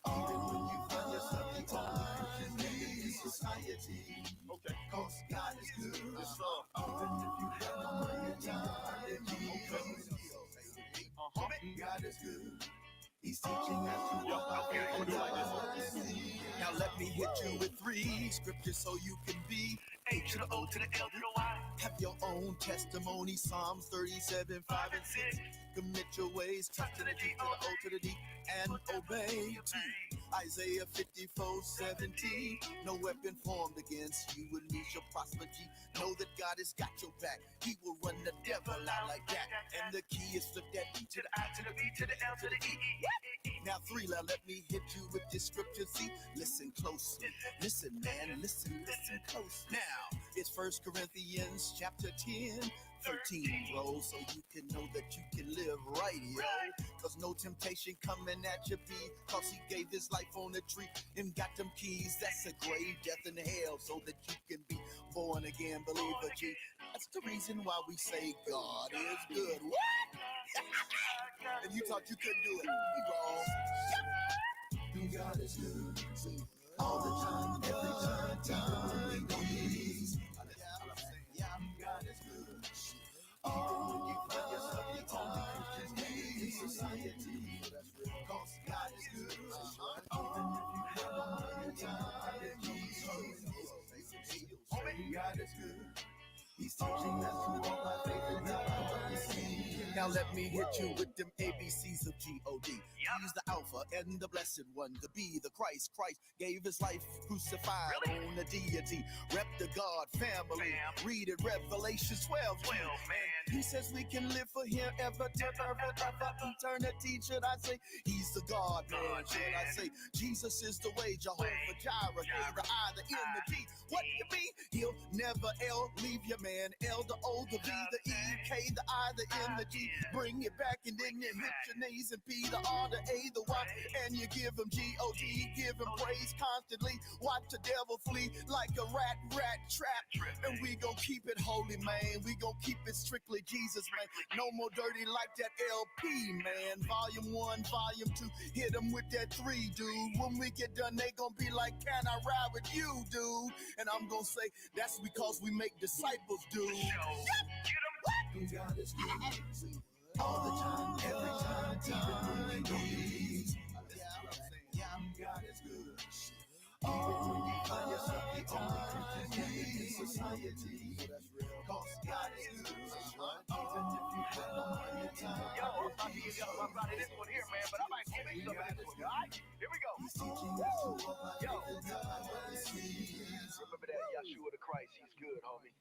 Even when you find yourself in society. Okay. Cause God is good. Even if you have no money, God is good. He's teaching us to walk by faith and not by sight. Now let me hit you with 3 scriptures so you can be A to the O to the L to the Y. Have your own testimony. Psalms 37, 5 and 6. Commit your ways, trust to the G, to the O to the D, and obey T. Isaiah 54:17. No weapon formed against you and me shall prosper. G. Know that God has got your back. He will run the devil out like that. And the key is flip that E to the I to the B to the L to the E. Now 3, let me hit you with this scripture. See, listen closely. Listen, man, listen close. Now, it's 1 Corinthians chapter 10, 13, bro, so you can know that you can live right, yo. Cause no temptation coming at you, be, cause he gave his life on the tree and got them keys. That's a grave, death, and hell, so that you can be born again, believer, G. That's the reason why we say God is good. What? And you thought you couldn't do it. You wrong. God is good. All the time, every time, we go easy. God is good. Even when you find yourself in Christian society. Cause God is good. Even if you have no money, God is good. He's teaching us to walk by faith and not by sight. Now let me hit you with them ABCs of G-O-D. He's the Alpha and the Blessed One, the B, the Christ. Christ gave his life crucified on the deity. Rep the God family. Read it, Revelation 12. Man. He says we can live for him ever eternity. Should I say he's the God, man? Should I say Jesus is the way, Jehovah Jireh, the I, the N, the G. What you mean? He'll never leave you, man. L, the O, the V, the E, K, the I, the M, the G. Bring it back and then you hit your knees and P, the R, the A, the Y, and you give him G-O-D, give him praise constantly. Watch the devil flee like a rat trap. And we gon' keep it holy, man. We gon' keep it strictly Jesus, man. No more dirty like that LP, man. Volume 1, volume 2, hit them with that 3, dude. When we get done, they gon' be like, can I ride with you, dude? And I'm gon' say, that's because we make disciples, dude. God is good. All the time, every time, even when we go easy. God is good. Even when you find yourself the only Christian in society. Cause God is good. Even if you have no money, time. Yo, I'm about to give y'all my brother this one here, man, but I might give you some of this one, alright? Here we go. He's teaching us to walk by faith and not by sight. Remember that Yeshua the Christ, he's good, homie.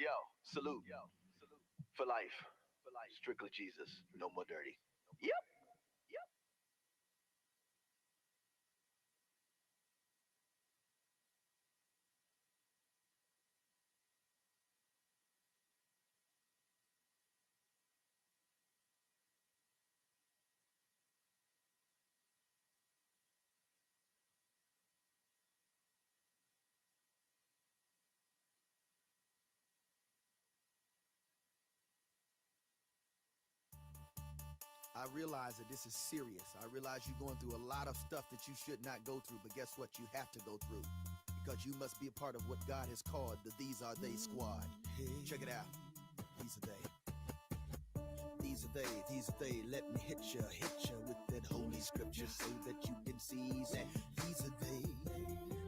Yo, salute. For life. Strictly Jesus. No more dirty. Yep. I realize that this is serious. I realize you're going through a lot of stuff that you should not go through, but guess what? You have to go through because you must be a part of what God has called the These Are They squad. Check it out. These are they. These are they. These are they. Let me hit you with that holy scripture so that you can see that these are they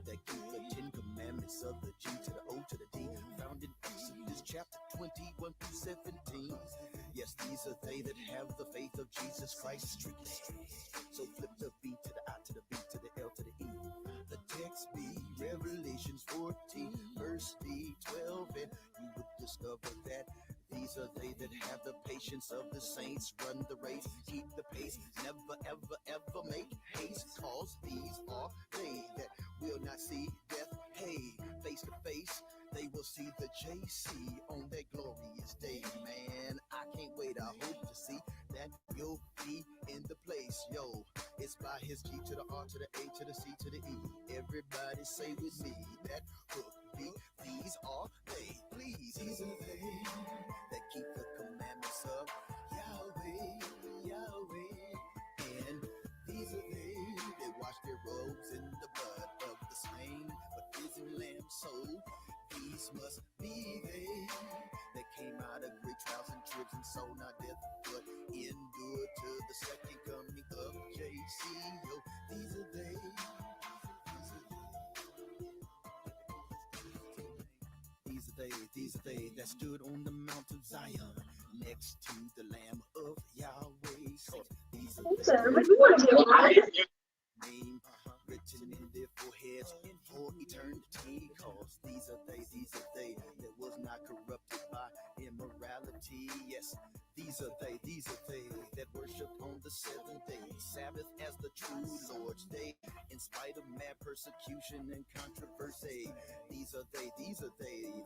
that keep the 10 commandments of the G to the O to the D, found in Exodus chapter 21 through 17. Yes, these are they that have the faith of Jesus Christ strictly. So flip the B to the I to the B to the L to the E. The text be Revelations 14, verse D 12, and you would discover that these are they that have the patience of the saints, run the race, keep the pace, never ever ever make haste, cause these are they that will not see death, hey, face to face. They will see the JC on that glorious day, man. I can't wait, I hope to see that you'll be in the place, yo. It's by his G to the R to the A to the C to the E. Everybody say with me that hook beat. These are they, please. These are they that keep the commandments of Yahweh. And these are they that wash their These must be they that came out of great trials and tribs and so not death, but endured to the second coming of JC. Yo, these are they. These are they that stood on the Mount of Zion next to the Lamb of Yahweh. These are they. Name written in their foreheads for eternity. Cause these are they that was not corrupted by immorality. Yes, these are they that worshiped on the seventh day, Sabbath as the true Lord's day, in spite of mad persecution and controversy. These are they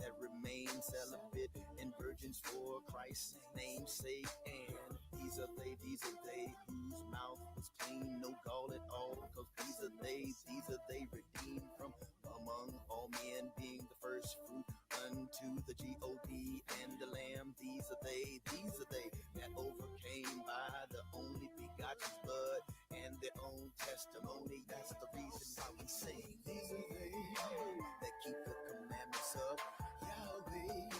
that remain celibate and virgins for Christ's name's sake. And these are they whose mouth was clean, no gall at all. Cause these are they redeemed from among all men, being the first fruit unto the G-O-D and the Lamb. These are they that overcame by the only begotten blood and their own testimony. That's the reason why we sing. These are they that keep the commandments of Yahweh.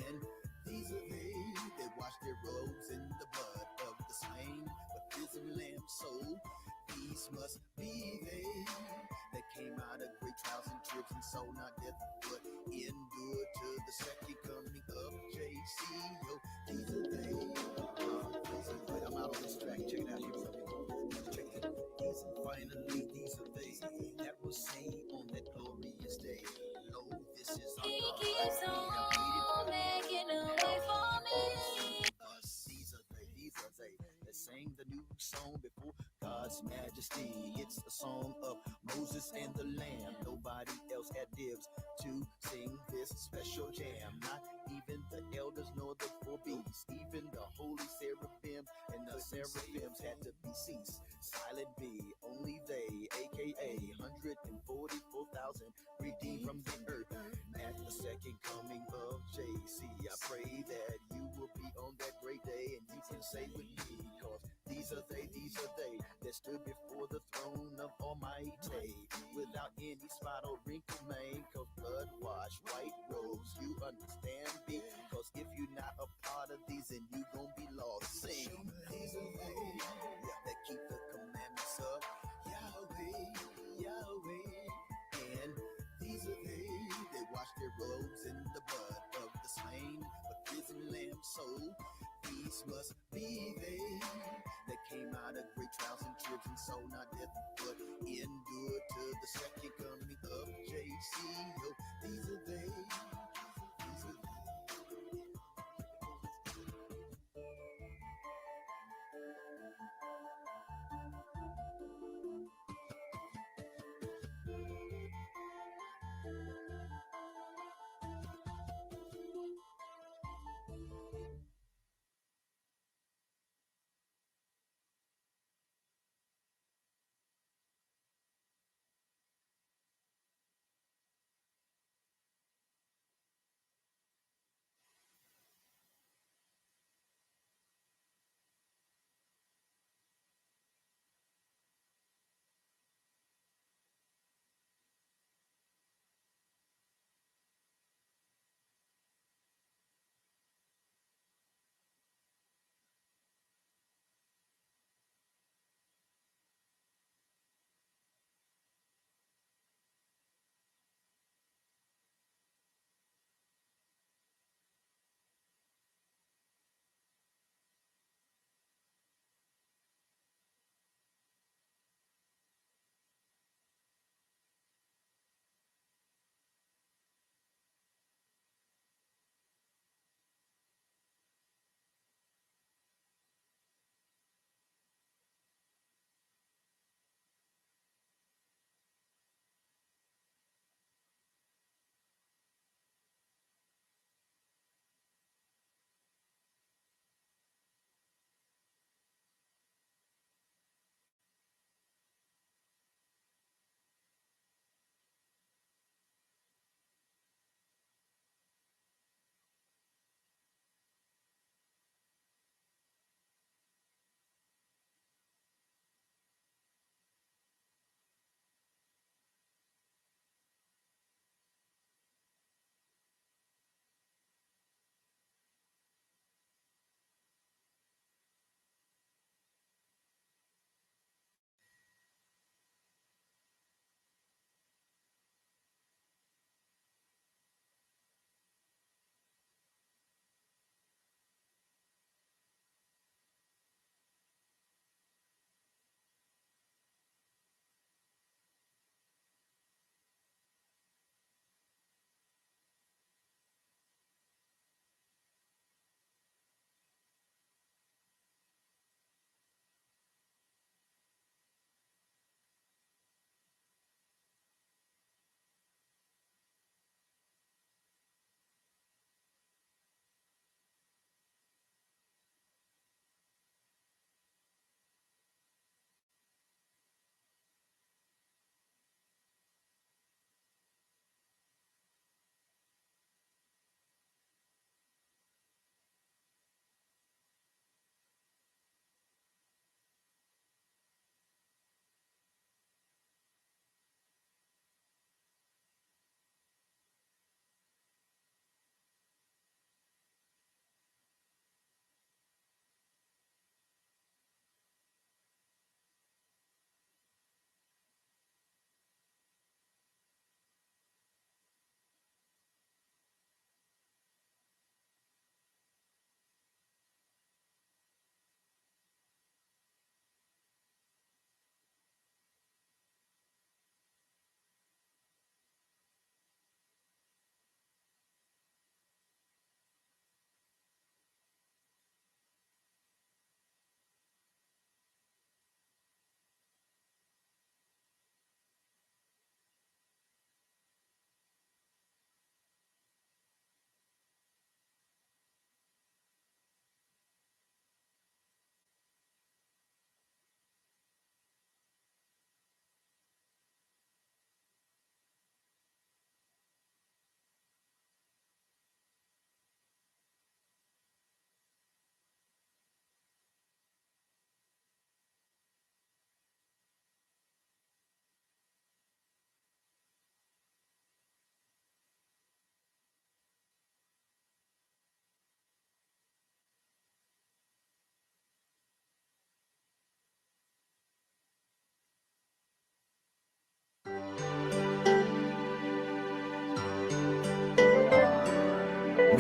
And these are they that wash their robes in the blood of the slain, but risen Lamb. So these must be they that came out of great trials and tribs and so not death, but endured to the second coming of JC. Yo, these are they. I'm out on this track. Check it out here. Check it out. Finally, these are they that will sing on that glorious day. Lo, this is our He God. keeps on making a way for me. These are they that sang the new song before God's majesty. It's a song of Moses and the Lamb. Nobody else had dibs to sing this special jam. Not even the elders nor the four beasts. Even the holy seraphim and the seraphims had to be ceased. Silent be, only they, aka 144,000 redeemed from the earth at the second coming of JC. I pray that you will be on that great day and you can say with me, cause these are they that stood before the throne of Almighty without any spot or wrinkle, man. Cause blood washed white robes, you understand me? Cause if you're not a part of these, then you gon' be lost. Sing. These are they that keep the commandments of Yahweh. And these are they that wash their robes in the blood of the slain, but risen Lamb. So these must be they that came out of great trials and tribs and so not death, but endured to the second coming of JC. Yo, these are they. These are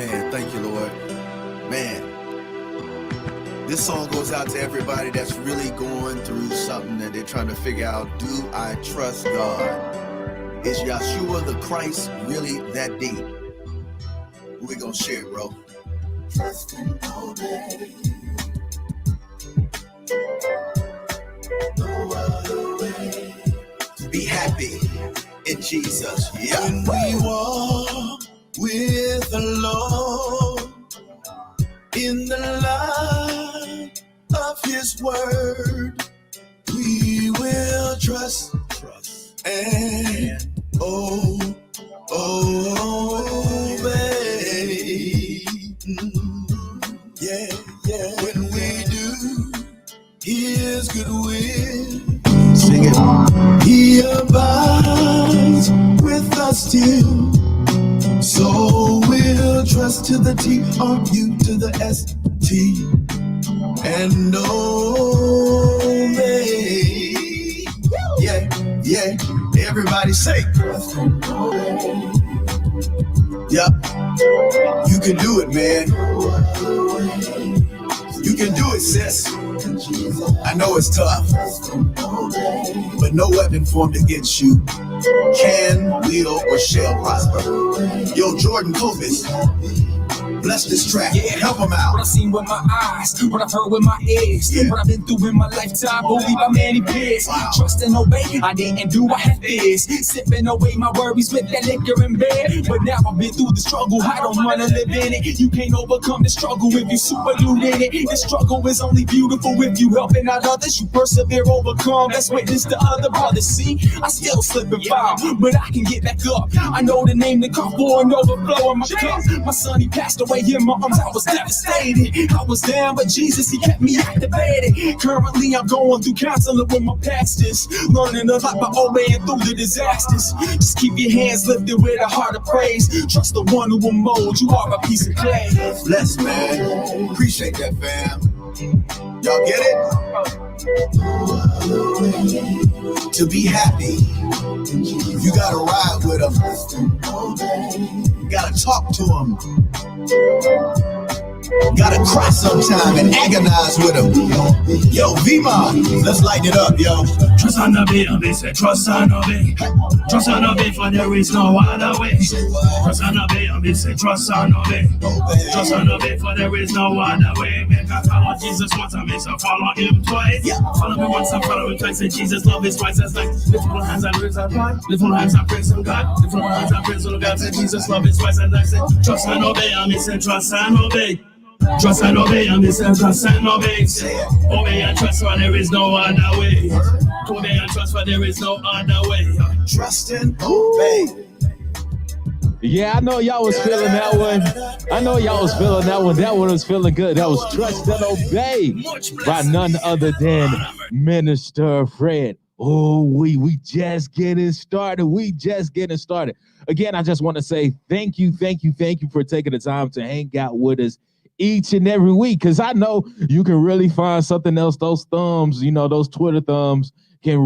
Amen. Thank you, Lord. Man, this song goes out to everybody that's really going through something that they're trying to figure out. Do I trust God? Is Yeshua the Christ really that deep? We're going to share, bro. Trust and obey. No other way. Be happy in Jesus. Yeah. When we walk with the Lord in the light of His word, we will trust and obey. Yeah, yeah. When we do His good will, sing it. He abides with us still. So we'll trust to the T, or you to the S-T, and obey. Yeah, yeah. Everybody say, yep. You can do it, man. You can do it, sis. I know it's tough, but no weapon formed against you can, will, or shall prosper. Yo, Jordan Clovis, bless this track. Yeah, help him out. What I've seen with my eyes, what I've heard with my ears, what I've been through in my lifetime, believe by many peers. Wow. Trust and obey, I didn't do, I had fears. Sipping away my worries with that liquor in bed. But now I've been through the struggle, I don't wanna live in it. You can't overcome the struggle if you super glued in it. The struggle is only beautiful if you helping out others. You persevere, overcome, that's witness to other brothers. See, I still slip and fall, but I can get back up. I know the name to call for an overflow in my cup. My son, he passed away in my arms, I was devastated. I was down, but Jesus, He kept me activated. Currently, I'm going through counseling with my pastors, learning a lot by obeying through the disasters. Just keep your hands lifted with a heart of praise. Trust the one who will mold you, are a piece of clay. Bless, man. Appreciate that, fam. Y'all get it? To be happy, you gotta ride with Him. You gotta talk to Him. Gotta cry sometime and agonize with Him. Yo, Vima, let's light it up, yo. Trust and obey, obey, say trust and obey. Trust and obey, for there is no other way. Trust and obey, obey, say trust and obey. Trust and obey, for there is no other way. Make I follow Jesus once, I make I follow Him twice. Follow me once, I follow Him twice. Say Jesus love is twice as nice. Lift my hands and raise and cry. Lift my hands and praise Him, God. Lift my hands and praise Him, God. Say Jesus love is twice as nice. Say trust and obey, I say trust and obey. Trust and obey, and me say trust and obey. Obey and trust, for there is no other way. Obey and trust, for there is no other way. Trust and obey. Yeah, I know y'all was feeling that one. I know y'all was feeling that one. That one was feeling good. That was Trust and Obey by none other than Minister Fred. Oh, we just getting started. We just getting started. Again, I just want to say thank you for taking the time to hang out with us each and every week, because I know you can really find something else. Those thumbs, you know, those Twitter thumbs can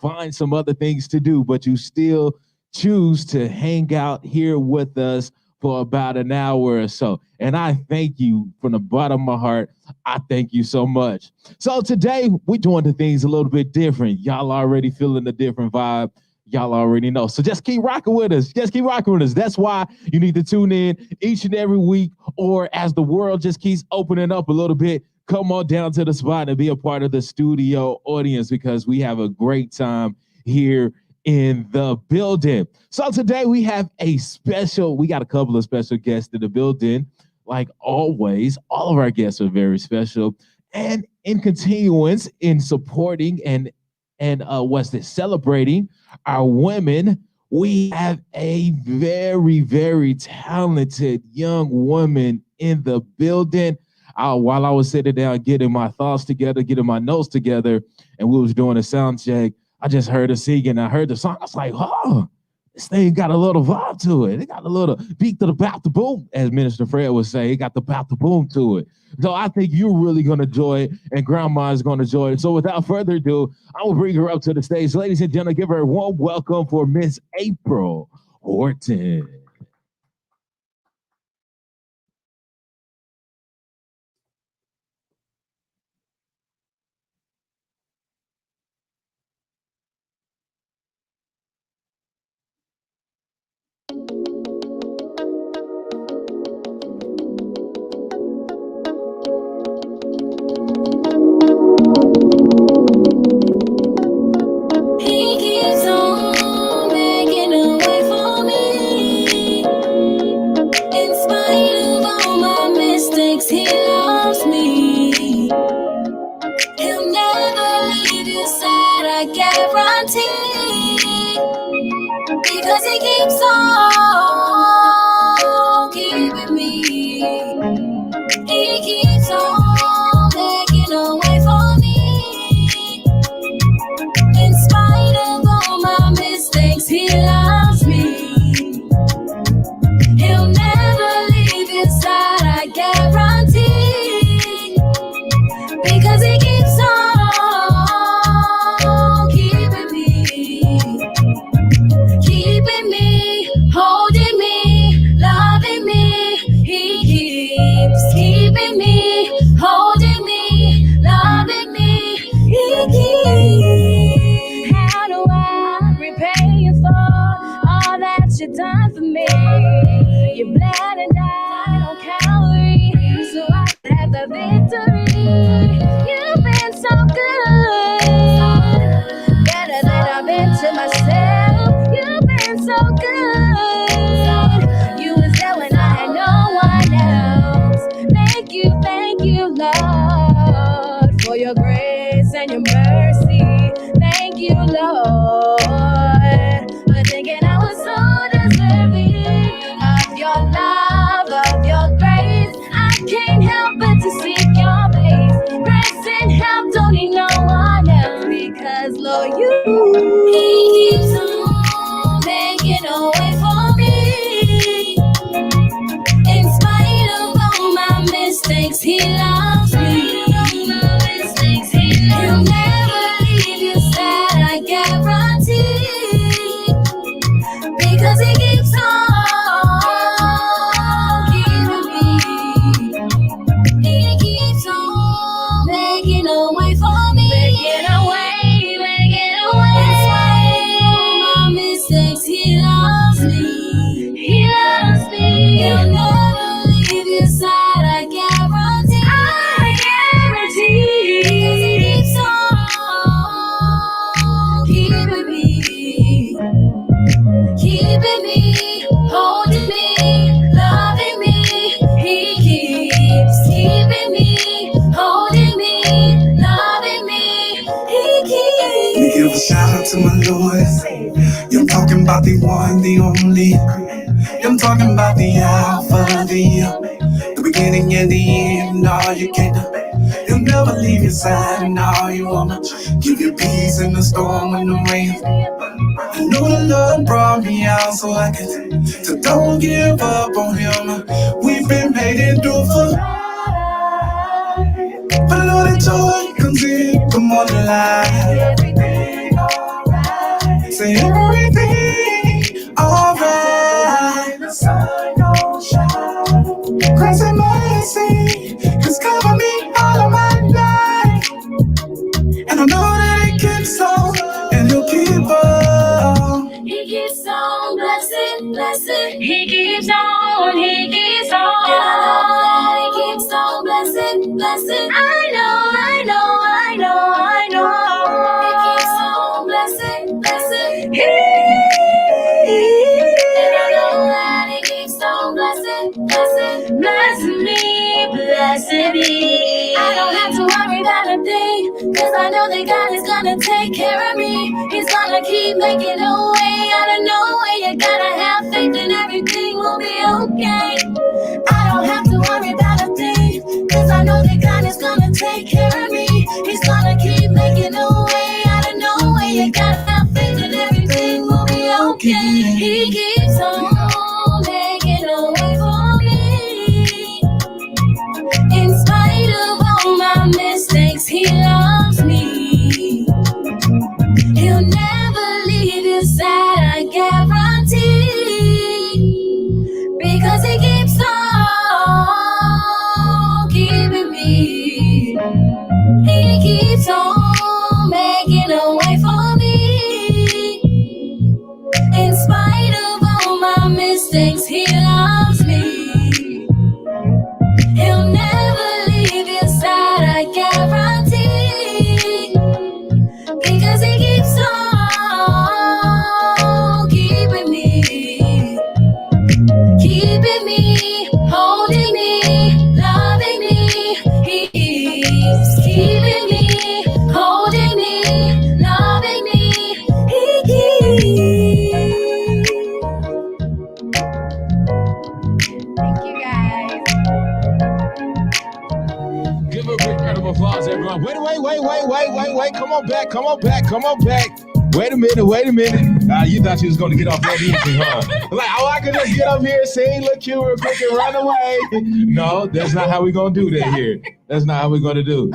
find some other things to do, but you still choose to hang out here with us for about an hour or so. And I thank you from the bottom of my heart. I thank you so much. So today we're doing the things a little bit different. Y'all already feeling the different vibe. Y'all already know. So just keep rocking with us. Just keep rocking with us. That's why you need to tune in each and every week, or as the world just keeps opening up a little bit, come on down to the spot and be a part of the studio audience, because we have a great time here in the building. So today we got a couple of special guests in the building. Like always, all of our guests are very special. And in continuance in supporting and celebrating our women, we have a very, very talented young woman in the building. While I was sitting down getting my thoughts together, getting my notes together, and we was doing a sound check, I just heard her singing. I heard the song. I was like, oh, this thing got a little vibe to it. It got a little beat to the bop to boom, as Minister Fred would say. It got the bop to boom to it. So I think you're really going to enjoy it, and Grandma is going to enjoy it. So without further ado, I will bring her up to the stage. Ladies and gentlemen, give her a warm welcome for Miss April Horton. Because he keeps on keeping me. He keeps on making a way for me. In spite of all my mistakes, he loves me. He'll never leave your side, I guarantee. Because he keeps on keeping me. Keeping me, holding me, loving me. He keeps keeping me, holding me, loving me. He keeps. How do I repay you for all that you've done for me? You bled and died on Calvary, so I could have the victory. You've been so good, better than I've been to myself. You've been so good. You was there when I had no one else. Thank you, Lord, for your grace and your mercy. Thank you, Lord, for thinking I was so deserving of your love, of your grace. I can't help but to seek your face. Grace and help, don't need no one else, because Lord, He keeps on making a way for me. In spite of all my mistakes, He loves me. He'll never leave you sad, I guarantee. Because He keeps on keeping me. He keeps on making a way for me. Making a way. In spite of all my mistakes, He loves me. He loves me. He'll never leave your side, I guarantee. Because He keeps on keeping me. Keeping me, holding me, loving me. He keeps keeping me, holding me, loving me. He keeps. Let me give a shout out to my Lord. I'm talking about the one, the only. I'm talking about the Alpha, the beginning and the end. All you can do. He'll never leave your side, and all you wanna give you peace in the storm and the rain. I know the Lord brought me out so I can. So don't give up on Him. We've been made endure for. But Lord, the joy comes in, come on alive. Everything alright. Say everything alright. The sun don't shine. Grace and mercy has covered me all of my life. And I know that He keeps on, and He'll keep on. He keeps on blessing. He keeps on. And I know that He keeps on blessing. I know. He keeps on blessing. And I know that He keeps on blessing me. I don't have to worry about a thing, 'cause I know that God is gonna take care of me. He's gonna keep making a way out of no way. You gotta have faith and everything will be okay. I don't have to worry about a thing, 'cause I know that God is gonna take care of me. He's gonna keep making a way out of no way. You gotta have faith and everything will be okay. He keeps on making a way for me. In spite of all my mistakes, He loves me. He'll never leave your side, I guarantee. Because He keeps on keeping me. wait. Come on back. Wait a minute. You thought you was gonna get off that easy, huh? Like, I could just get up here, sing, look cute real quick, and run away. No, that's not how we're gonna do that here. That's not how we're gonna do.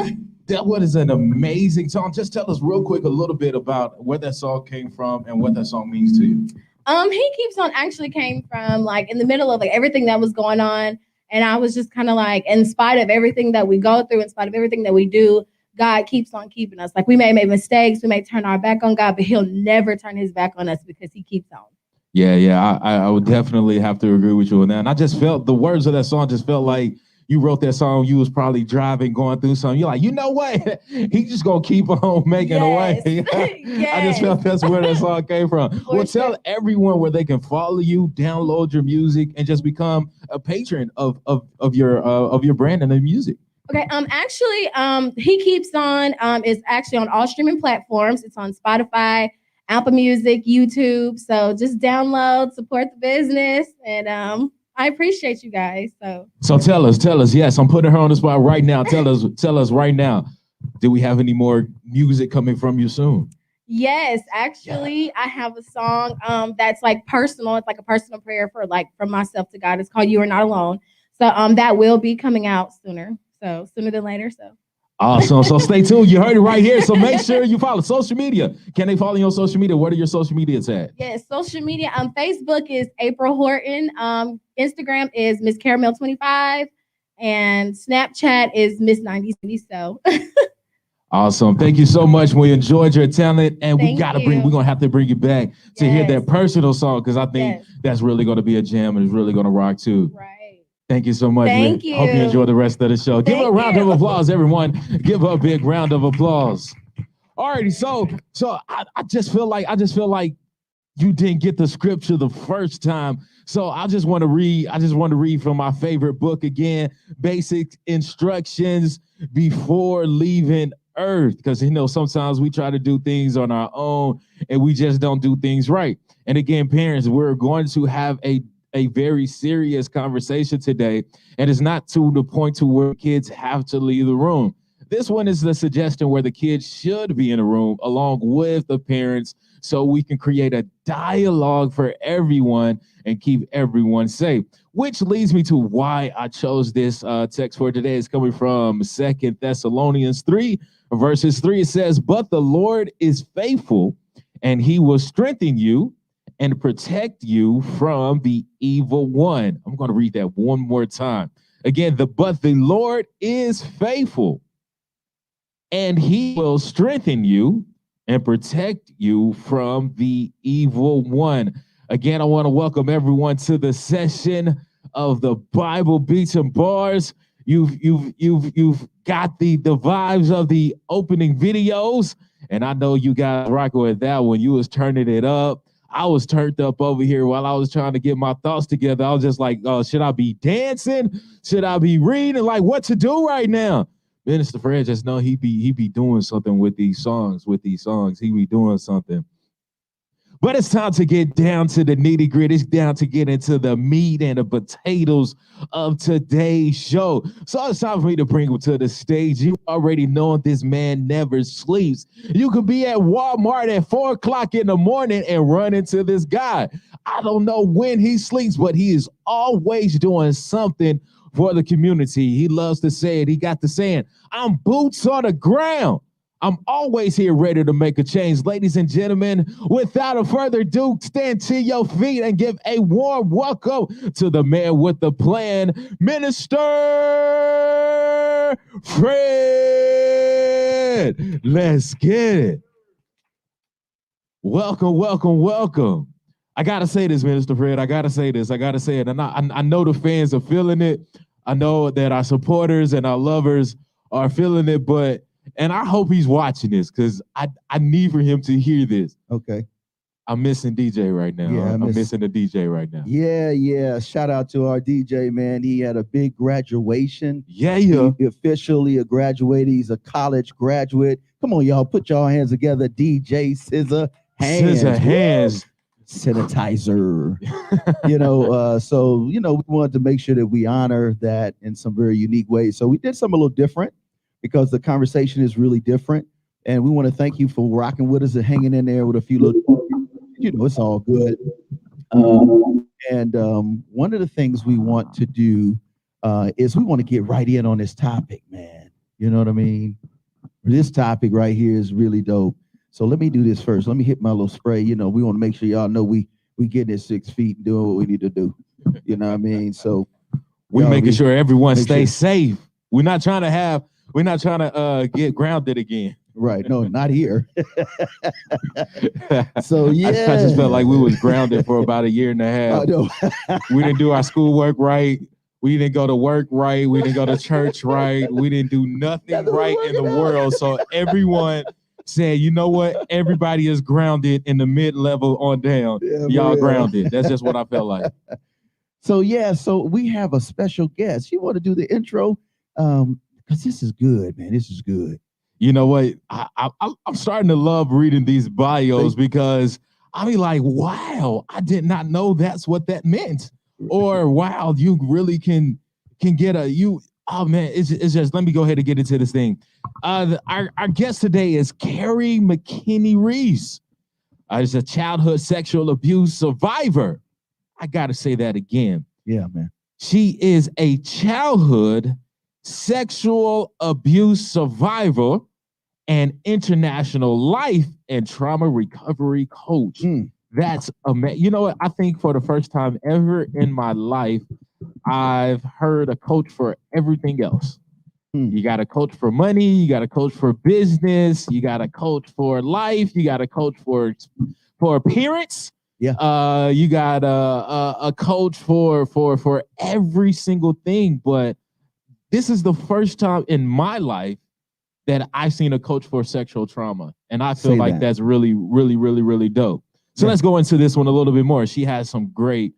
That was an amazing song. Just tell us real quick a little bit about where that song came from and what that song means to you. He Keeps On actually came from like in the middle of like everything that was going on. And I was just kind of like, in spite of everything that we go through, in spite of everything that we do, God keeps on keeping us. Like, we may make mistakes, we may turn our back on God, but he'll never turn his back on us because he keeps on. Yeah, I would definitely have to agree with you on that. And I just felt the words of that song just felt like you wrote that song, you was probably driving, going through something. You're like, you know what? He's just going to keep on making a way. I just felt that's where that song came from. Tell everyone where they can follow you, download your music, and just become a patron of your brand and the music. Okay, He Keeps On is actually on all streaming platforms. It's on Spotify, Apple Music, YouTube. So just download, support the business, and I appreciate you guys. So tell us. Yes, I'm putting her on the spot right now. Tell us right now. Do we have any more music coming from you soon? Yes, actually, I have a song that's like personal. It's like a personal prayer from myself to God. It's called "You Are Not Alone." So that will be coming out sooner. So sooner than later. So awesome. So stay tuned. You heard it right here. So make sure you follow social media. Can they follow you on social media? What are your social medias at? Yes, social media. Facebook is April Horton. Instagram is Miss Caramel25, and Snapchat is Miss 90. So awesome. Thank you so much. We enjoyed your talent, and we're gonna have to bring you back to hear that personal song, because I think that's really gonna be a jam and it's really gonna rock too. Right. Thank you so much. Thank you. Hope you enjoy the rest of the show. Give her a round of applause, everyone. Give her a big round of applause. Alrighty, so I just feel like you didn't get the scripture the first time. So I just want to read from my favorite book again, Basic Instructions Before Leaving Earth. Because sometimes we try to do things on our own and we just don't do things right. And again, parents, we're going to have a very serious conversation today, and it's not to the point to where kids have to leave the room. This one is the suggestion where the kids should be in the room along with the parents, so we can create a dialogue for everyone and keep everyone safe. Which leads me to why I chose this text for today. It's coming from 2 Thessalonians 3, verses 3. It says, "But the Lord is faithful, and he will strengthen you and protect you from the evil one." I'm going to read that one more time. Again, but the Lord is faithful, and he will strengthen you and protect you from the evil one. Again, I want to welcome everyone to the session of the Bible Beats and Bars. You've got the vibes of the opening videos, and I know you guys rocking with that one. You was turning it up. I was turned up over here while I was trying to get my thoughts together. I was just like, should I be dancing? Should I be reading? Like, what to do right now? Minister Fred just know he be doing something with these songs. He be doing something. But it's time to get down to the nitty gritty. It's down to get into the meat and the potatoes of today's show. So it's time for me to bring him to the stage. You already know this man never sleeps. You could be at Walmart at 4 o'clock in the morning and run into this guy. I don't know when he sleeps, but he is always doing something for the community. He loves to say it. He got the saying, "I'm boots on the ground. I'm always here ready to make a change." Ladies and gentlemen, without a further ado, stand to your feet and give a warm welcome to the man with the plan, Minister Fred. Let's get it. Welcome. I got to say this, Minister Fred. I got to say it. And I know the fans are feeling it. I know that our supporters and our lovers are feeling it, and I hope he's watching this, because I need for him to hear this. Okay. I'm missing DJ right now. Yeah, I'm missing the DJ right now. Yeah. Shout out to our DJ, man. He had a big graduation. Yeah. He officially graduated. He's a college graduate. Come on, y'all. Put y'all hands together. DJ Scissor Hands. Sanitizer. So we wanted to make sure that we honor that in some very unique ways. So we did something a little different, because the conversation is really different. And we want to thank you for rocking with us and hanging in there with a few little, it's all good. And one of the things we want to do is we want to get right in on this topic, man. You know what I mean? This topic right here is really dope. So let me do this first. Let me hit my little spray. We want to make sure y'all know we getting at 6 feet and doing what we need to do. You know what I mean? So we're making sure everyone stays safe. We're not trying to get grounded again. Right. No, not here. So yeah. I just felt like we was grounded for about a year and a half. I know. We didn't do our schoolwork right. We didn't go to work right. We didn't go to church right. We didn't do nothing right in the world. So everyone said, you know what? Everybody is grounded in the mid-level on down. Yeah, y'all grounded. That's just what I felt like. So yeah, so we have a special guest. You want to do the intro? Because this is good, man. This is good. You know what? I'm starting to love reading these bios because I be like, wow, I did not know that's what that meant. Or wow, you really can get oh man, it's just, let me go ahead and get into this thing. Our guest today is Kerri McKenna Reece. Is a childhood sexual abuse survivor. I gotta say that again. Yeah, man. She is a childhood sexual abuse survivor and international life and trauma recovery coach. That's amazing. You know what? I think for the first time ever in my life, I've heard a coach for everything else. You got a coach for money, you got a coach for business, you got a coach for life, you got a coach for appearance. Yeah. You got a coach for every single thing, but this is the first time in my life that I've seen a coach for sexual trauma. And I feel like that's really, really, really, really dope. So let's go into this one a little bit more. She has some great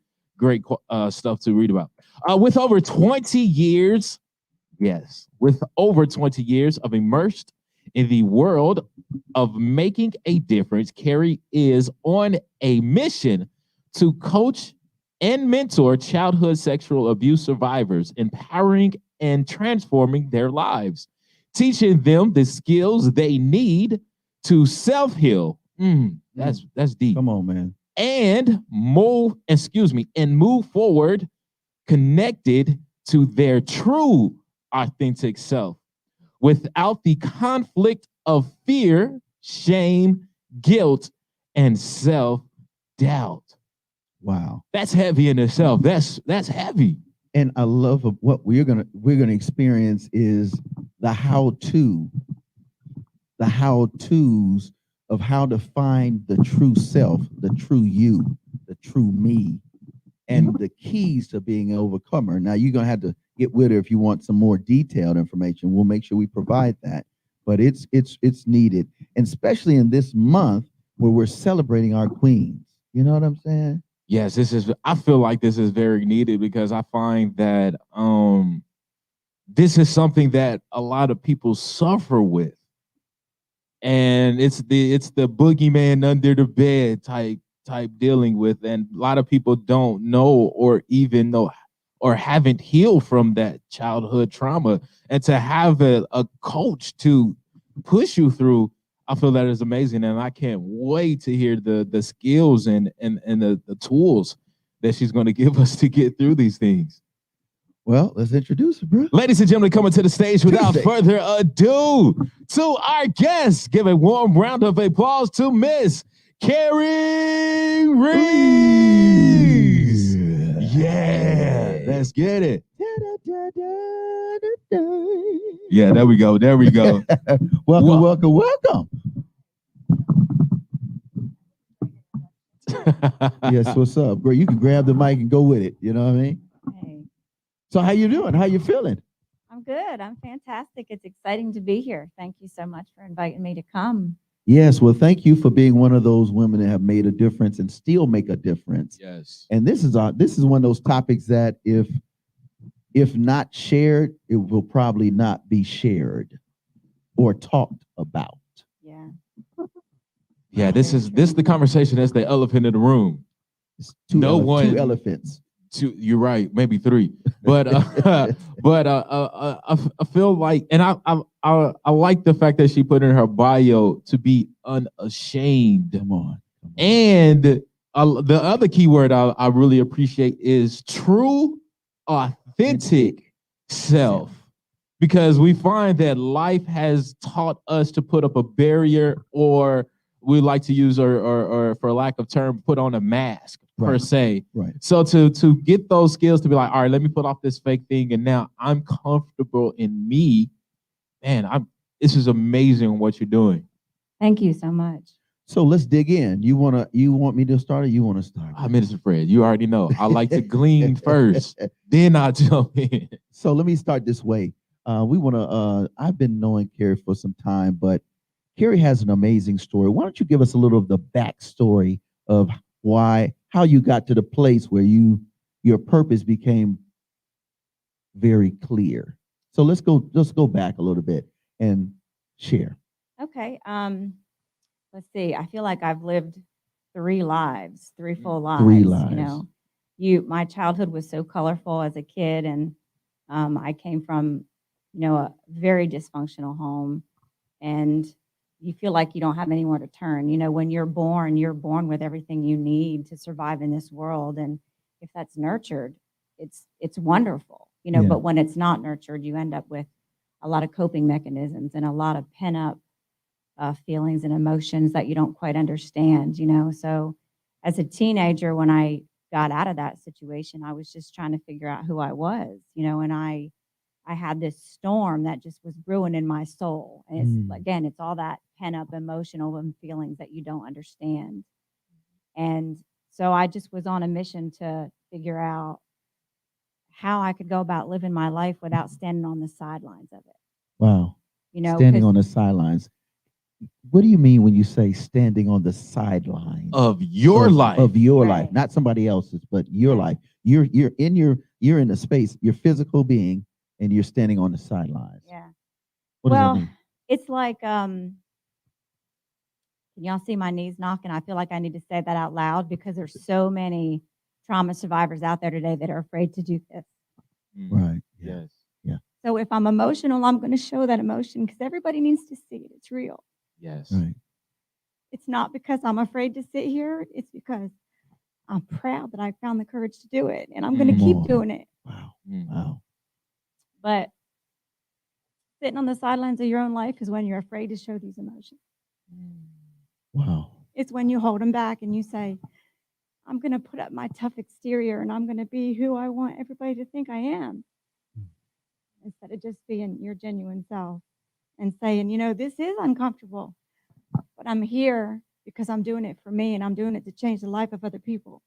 stuff to read about. With over 20 years of immersed in the world of making a difference, Kerri is on a mission to coach and mentor childhood sexual abuse survivors, empowering and transforming their lives, teaching them the skills they need to self-heal. That's deep. Come on, man. And move forward connected to their true authentic self without the conflict of fear, shame, guilt, and self-doubt. Wow. That's heavy in itself. That's heavy. And I love what we're gonna experience is the how-tos of how to find the true self, the true you, the true me, and the keys to being an overcomer. Now you're gonna have to get with her if you want some more detailed information. We'll make sure we provide that. But it's needed, and especially in this month where we're celebrating our queens. You know what I'm saying? Yes, I feel like this is very needed because I find that this is something that a lot of people suffer with. And it's the boogeyman under the bed type dealing with. And a lot of people don't know or even know or haven't healed from that childhood trauma. And to have a coach to push you through, I feel that is amazing, and I can't wait to hear the skills and the tools that she's going to give us to get through these things. Well, let's introduce her, bro. Ladies and gentlemen, coming to the stage without further ado, to our guests, give a warm round of applause to Miss Kerri Reece. Yeah, let's get it. Yeah, there we go. Welcome. Yes, what's up, bro? You can grab the mic and go with it. You know what I mean? Hey, So how you doing? How you feeling? I'm good. I'm fantastic. It's exciting to be here. Thank you so much for inviting me to come. Yes, well, thank you for being one of those women that have made a difference and still make a difference. Yes. And this is one of those topics that if not shared, it will probably not be shared or talked about. Yeah. Yeah, this is the conversation that's the elephant in the room. It's two elephants. 2. You're right, maybe 3. But I feel like, and I like the fact that she put in her bio to be unashamed. Come on. And the other keyword I really appreciate is true, authentic self. Because we find that life has taught us to put up a barrier, or we like to use, or for lack of term, put on a mask per se. Right. So to get those skills to be like, all right, let me put off this fake thing, and now I'm comfortable in me. Man, this is amazing what you're doing. Thank you so much. So let's dig in. You want me to start, or you want to start? Minister Fred, you already know. I like to glean first, then I jump in. So let me start this way. I've been knowing Kerri for some time, but Kerri has an amazing story. Why don't you give us a little of the backstory of how you got to the place where your purpose became very clear. So let's go back a little bit and share. Okay. Let's see. I feel like I've lived 3 lives, 3 full lives. 3 lives. You know, my childhood was so colorful as a kid, and I came from, a very dysfunctional home, and you feel like you don't have anywhere to turn. When you're born with everything you need to survive in this world, and if that's nurtured, it's wonderful. Yeah. But when it's not nurtured, you end up with a lot of coping mechanisms and a lot of pent up feelings and emotions that you don't quite understand. So as a teenager, when I got out of that situation, I was just trying to figure out who I was, and I had this storm that just was ruining my soul. And it's all that pent up emotional and feelings that you don't understand. And so I just was on a mission to figure out how I could go about living my life without standing on the sidelines of it. Wow. Standing on the sidelines. What do you mean when you say standing on the sidelines of your life? Of your life, not somebody else's, but your life. You're in a space, your physical being, and you're standing on the sidelines. Yeah. What does that mean? It's like, can y'all see my knees knocking? I feel like I need to say that out loud because there's so many trauma survivors out there today that are afraid to do this. Right. Yes. Yeah. So if I'm emotional, I'm going to show that emotion because everybody needs to see it. It's real. Yes. Right. It's not because I'm afraid to sit here. It's because I'm proud that I found the courage to do it, and I'm going to keep doing it. Wow. Wow. But sitting on the sidelines of your own life is when you're afraid to show these emotions. Wow. It's when you hold them back and you say, I'm going to put up my tough exterior and I'm going to be who I want everybody to think I am. Instead of just being your genuine self and saying, this is uncomfortable, but I'm here because I'm doing it for me and I'm doing it to change the life of other people.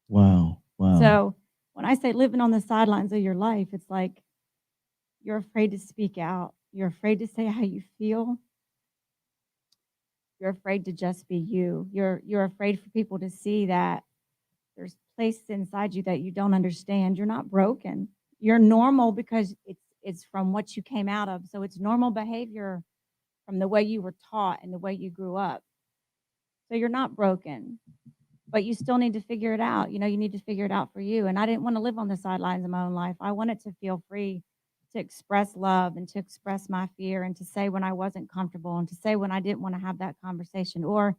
Wow. Wow. So when I say living on the sidelines of your life, it's like you're afraid to speak out. You're afraid to say how you feel. You're afraid to just be you. You're afraid for people to see that there's places inside you that you don't understand. You're not broken. You're normal because it's from what you came out of. So it's normal behavior from the way you were taught and the way you grew up. So you're not broken, but you still need to figure it out. You need to figure it out for you. And I didn't want to live on the sidelines of my own life. I wanted to feel free to express love and to express my fear and to say when I wasn't comfortable and to say when I didn't want to have that conversation or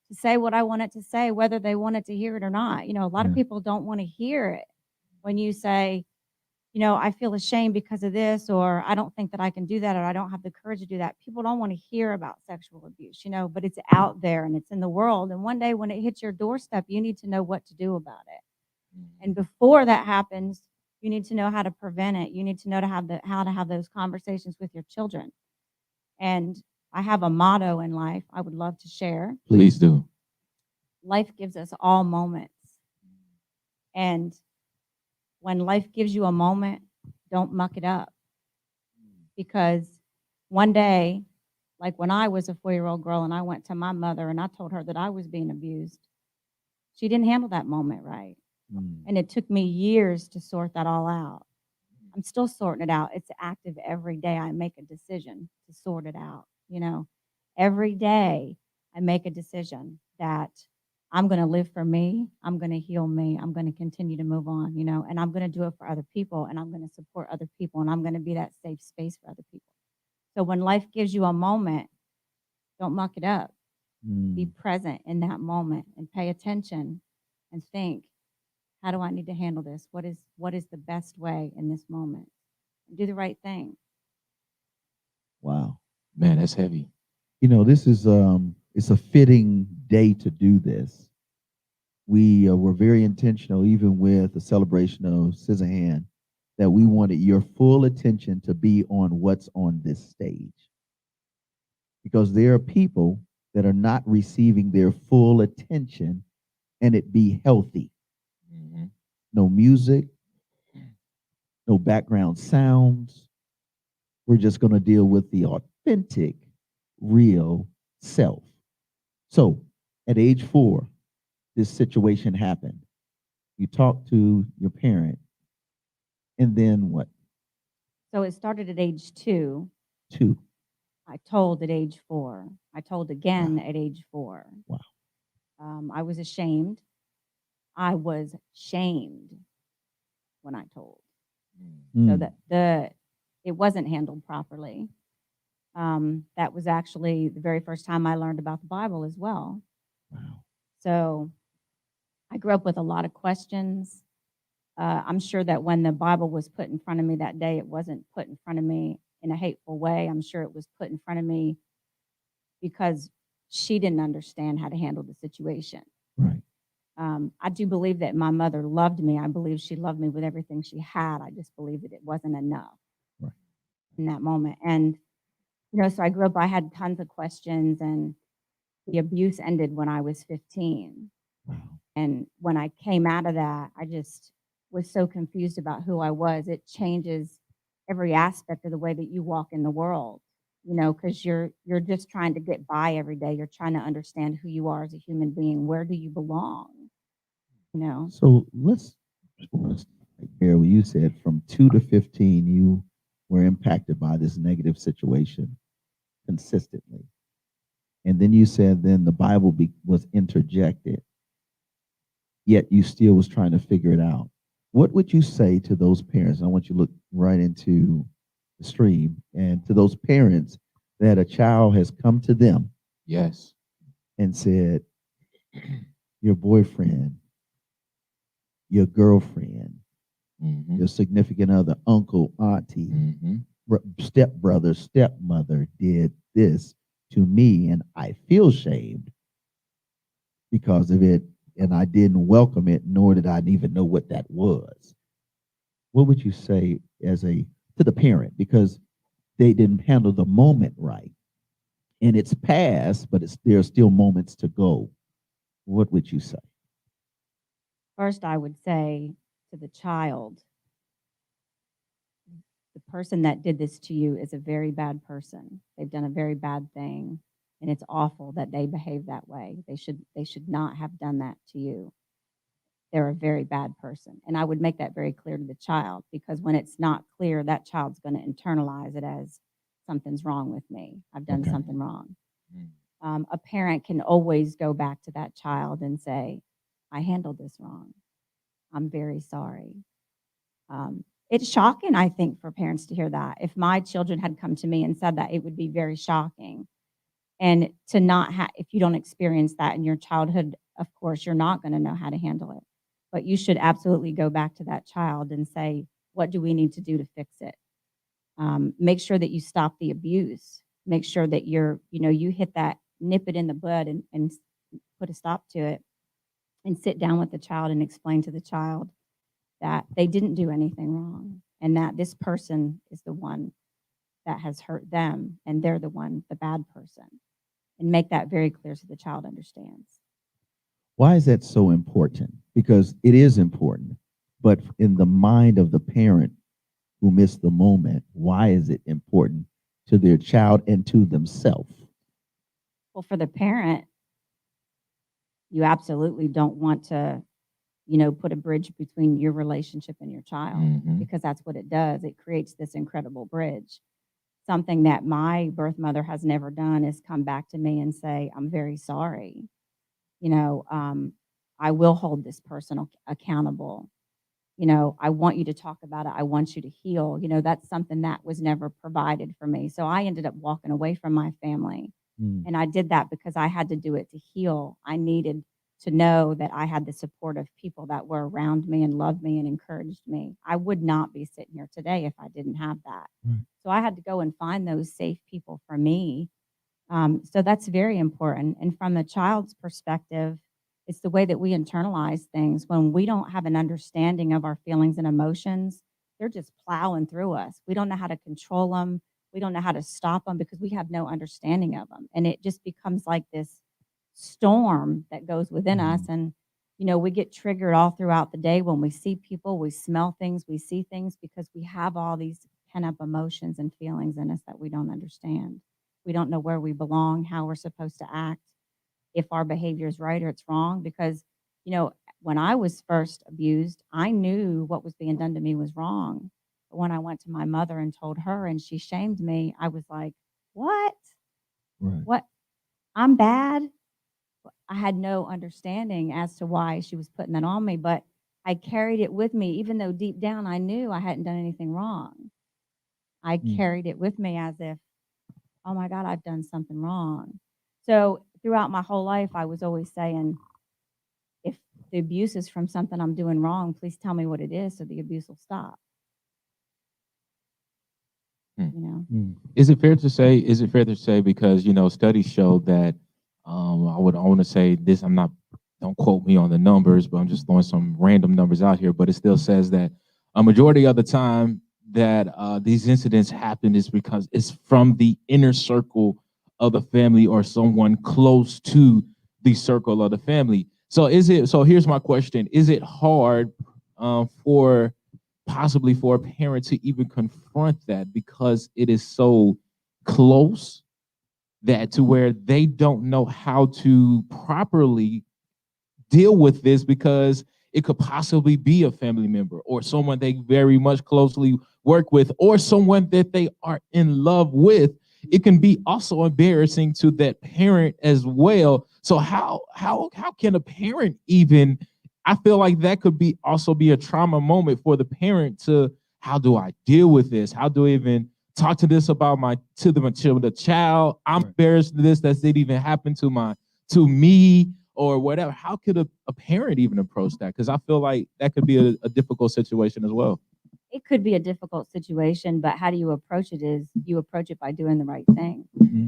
to say what I wanted to say, whether they wanted to hear it or not. A lot of people don't want to hear it when you say, I feel ashamed because of this, or I don't think that I can do that, or I don't have the courage to do that. People don't want to hear about sexual abuse, but it's out there and it's in the world. And one day when it hits your doorstep, you need to know what to do about it. And before that happens, you need to know how to prevent it. You need to know how to have those conversations with your children. And I have a motto in life I would love to share. Please do. Life gives us all moments. And when life gives you a moment, don't muck it up. Because one day, like when I was a 4-year-old girl and I went to my mother and I told her that I was being abused, she didn't handle that moment right. And it took me years to sort that all out. I'm still sorting it out. It's active every day. I make a decision to sort it out. Every day I make a decision that I'm going to live for me. I'm going to heal me. I'm going to continue to move on, and I'm going to do it for other people, and I'm going to support other people, and I'm going to be that safe space for other people. So when life gives you a moment, don't muck it up. Be present in that moment and pay attention and think, how do I need to handle this? What is the best way in this moment? Do the right thing. Wow. Man, that's heavy. This is it's a fitting day to do this. We were very intentional, even with the celebration of Scissorhand, that we wanted your full attention to be on what's on this stage. Because there are people that are not receiving their full attention, and it be healthy. Mm-hmm. No music, no background sounds. We're just going to deal with the authentic, real self. So at age 4, this situation happened. You talked to your parent, and then what? So it started at age 2. 2. I told at age 4. I told again Wow. at age 4. Wow. I was ashamed. I was shamed when I told. So that it wasn't handled properly. That was actually the very first time I learned about the Bible as well. Wow. So I grew up with a lot of questions. I'm sure that when the Bible was put in front of me that day, it wasn't put in front of me in a hateful way. I'm sure it was put in front of me because she didn't understand how to handle the situation. Right. I do believe that my mother loved me. I believe she loved me with everything she had. I just believe that it wasn't enough in that moment. And, so I grew up, I had tons of questions, and the abuse ended when I was 15. Wow. And when I came out of that, I just was so confused about who I was. It changes every aspect of the way that you walk in the world, because you're just trying to get by every day. You're trying to understand who you are as a human being. Where do you belong? So let's here where you said from 2 to 15, you were impacted by this negative situation consistently. And then you said then the Bible was interjected, yet you still was trying to figure it out. What would you say to those parents? I want you to look right into the stream, and to those parents that a child has come to them, yes, and said, your boyfriend, your girlfriend, mm-hmm. your significant other, uncle, auntie, mm-hmm. stepbrother, stepmother did this to me, and I feel shamed because of it, and I didn't welcome it, nor did I even know what that was. What would you say to the parent, because they didn't handle the moment right, and it's past, but there are still moments to go? What would you say? First, I would say to the child, the person that did this to you is a very bad person. They've done a very bad thing, and it's awful that they behave that way. They should not have done that to you. They're a very bad person. And I would make that very clear to the child, because when it's not clear, that child's going to internalize it as something's wrong with me. I've done something wrong. A parent can always go back to that child and say, I handled this wrong. I'm very sorry. It's shocking, I think, for parents to hear that. If my children had come to me and said that, it would be very shocking. And to not have, if you don't experience that in your childhood, of course, you're not going to know how to handle it. But you should absolutely go back to that child and say, what do we need to do to fix it? Make sure that you stop the abuse. Make sure that you hit that, nip it in the bud and put a stop to it, and sit down with the child and explain to the child that they didn't do anything wrong, and that this person is the one that has hurt them, and they're the bad person, and make that very clear so the child understands. Why is that so important? Because it is important, but in the mind of the parent who missed the moment, why is it important to their child and to themselves? Well, for the parent, you absolutely don't want to, put a bridge between your relationship and your child, Mm-hmm. because that's what it does. It creates this incredible bridge. Something that my birth mother has never done is come back to me and say, I'm very sorry. I will hold this person accountable. I want you to talk about it. I want you to heal. That's something that was never provided for me. So I ended up walking away from my family. And I did that because I had to do it to heal. I needed to know that I had the support of people that were around me and loved me and encouraged me. I would not be sitting here today if I didn't have that. So I had to go and find those safe people for me. So that's very important. And from a child's perspective, it's the way that we internalize things. When we don't have an understanding of our feelings and emotions, they're just plowing through us. We don't know how to control them. We don't know how to stop them because we have no understanding of them. And it just becomes like this storm that goes within us. And, we get triggered all throughout the day when we see people, we smell things, we see things, because we have all these pent up emotions and feelings in us that we don't understand. We don't know where we belong, how we're supposed to act, if our behavior is right or it's wrong. Because, when I was first abused, I knew what was being done to me was wrong. But when I went to my mother and told her and she shamed me, I was like, what? Right. What? I'm bad? I had no understanding as to why she was putting that on me, but I carried it with me, even though deep down I knew I hadn't done anything wrong. I carried it with me as if, oh my God, I've done something wrong. So throughout my whole life, I was always saying, if the abuse is from something I'm doing wrong, please tell me what it is so the abuse will stop. Is it fair to say, because, studies show that, I want to say this, don't quote me on the numbers, but I'm just throwing some random numbers out here, but it still says that a majority of the time that these incidents happen is because it's from the inner circle of the family or someone close to the circle of the family. So here's my question. Is it hard possibly for a parent to even confront that because it is so close that to where they don't know how to properly deal with this, because it could possibly be a family member or someone they very much closely work with or someone that they are in love with. It can be also embarrassing to that parent as well. So how can a parent even, I feel like that could be also be a trauma moment for the parent to, how do I deal with this? How do I even talk to this about the child? I'm embarrassed of this. That didn't even happen to me or whatever. How could a parent even approach that? Because I feel like that could be a difficult situation as well. It could be a difficult situation, but how do you approach it is you approach it by doing the right thing.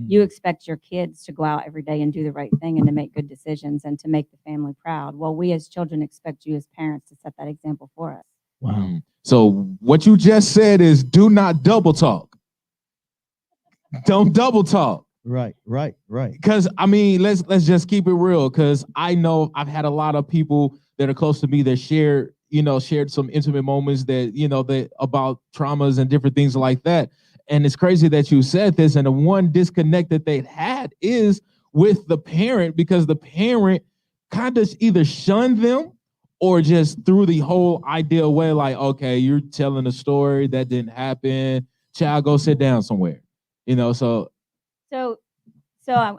You expect your kids to go out every day and do the right thing and to make good decisions and to make the family proud. Well, we as children expect you as parents to set that example for us. Wow. So what you just said is do not double talk. Don't double talk. Right. Because let's just keep it real. Because I know I've had a lot of people that are close to me that shared some intimate moments that about traumas and different things like that. And it's crazy that you said this. And the one disconnect that they've had is with the parent, because the parent kind of either shunned them or just threw the whole idea away. Like, okay, you're telling a story that didn't happen. Child, go sit down somewhere. So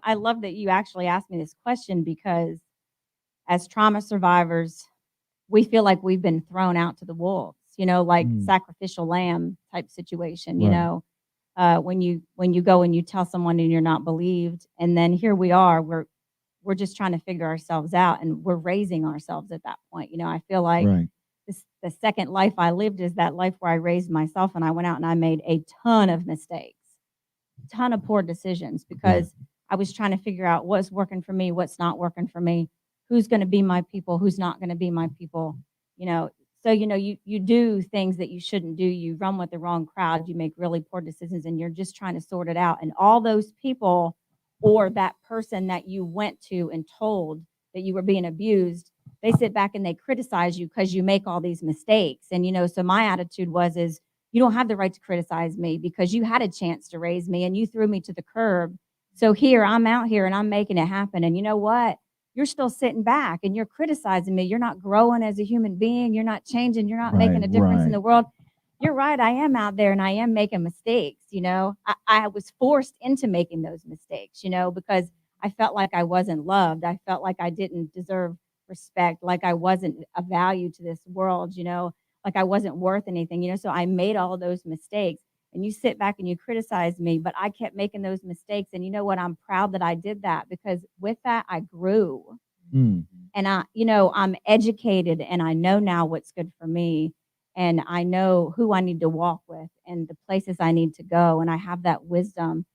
I love that you actually asked me this question, because as trauma survivors, we feel like we've been thrown out to the wolves, like sacrificial lamb type situation, when you go and you tell someone and you're not believed. And then here we are, we're just trying to figure ourselves out, and we're raising ourselves at that point. I feel like the second life I lived is that life where I raised myself, and I went out and I made a ton of mistakes, ton of poor decisions, because I was trying to figure out what's working for me, what's not working for me, who's going to be my people, who's not going to be my people, So, you do things that you shouldn't do. You run with the wrong crowd. You make really poor decisions, and you're just trying to sort it out. And all those people or that person that you went to and told that you were being abused, they sit back and they criticize you because you make all these mistakes. And, so my attitude is you don't have the right to criticize me because you had a chance to raise me and you threw me to the curb. So here, I'm out here and I'm making it happen. And you know what? You're still sitting back and you're criticizing me. You're not growing as a human being. You're not changing. You're not making a difference in the world. You're right. I am out there and I am making mistakes. I was forced into making those mistakes, because I felt like I wasn't loved. I felt like I didn't deserve respect, like I wasn't a value to this world, like I wasn't worth anything, so I made all those mistakes. And you sit back and you criticize me, but I kept making those mistakes. And you know what? I'm proud that I did that, because with that, I grew. And I'm educated, and I know now what's good for me. And I know who I need to walk with and the places I need to go. And I have that wisdom,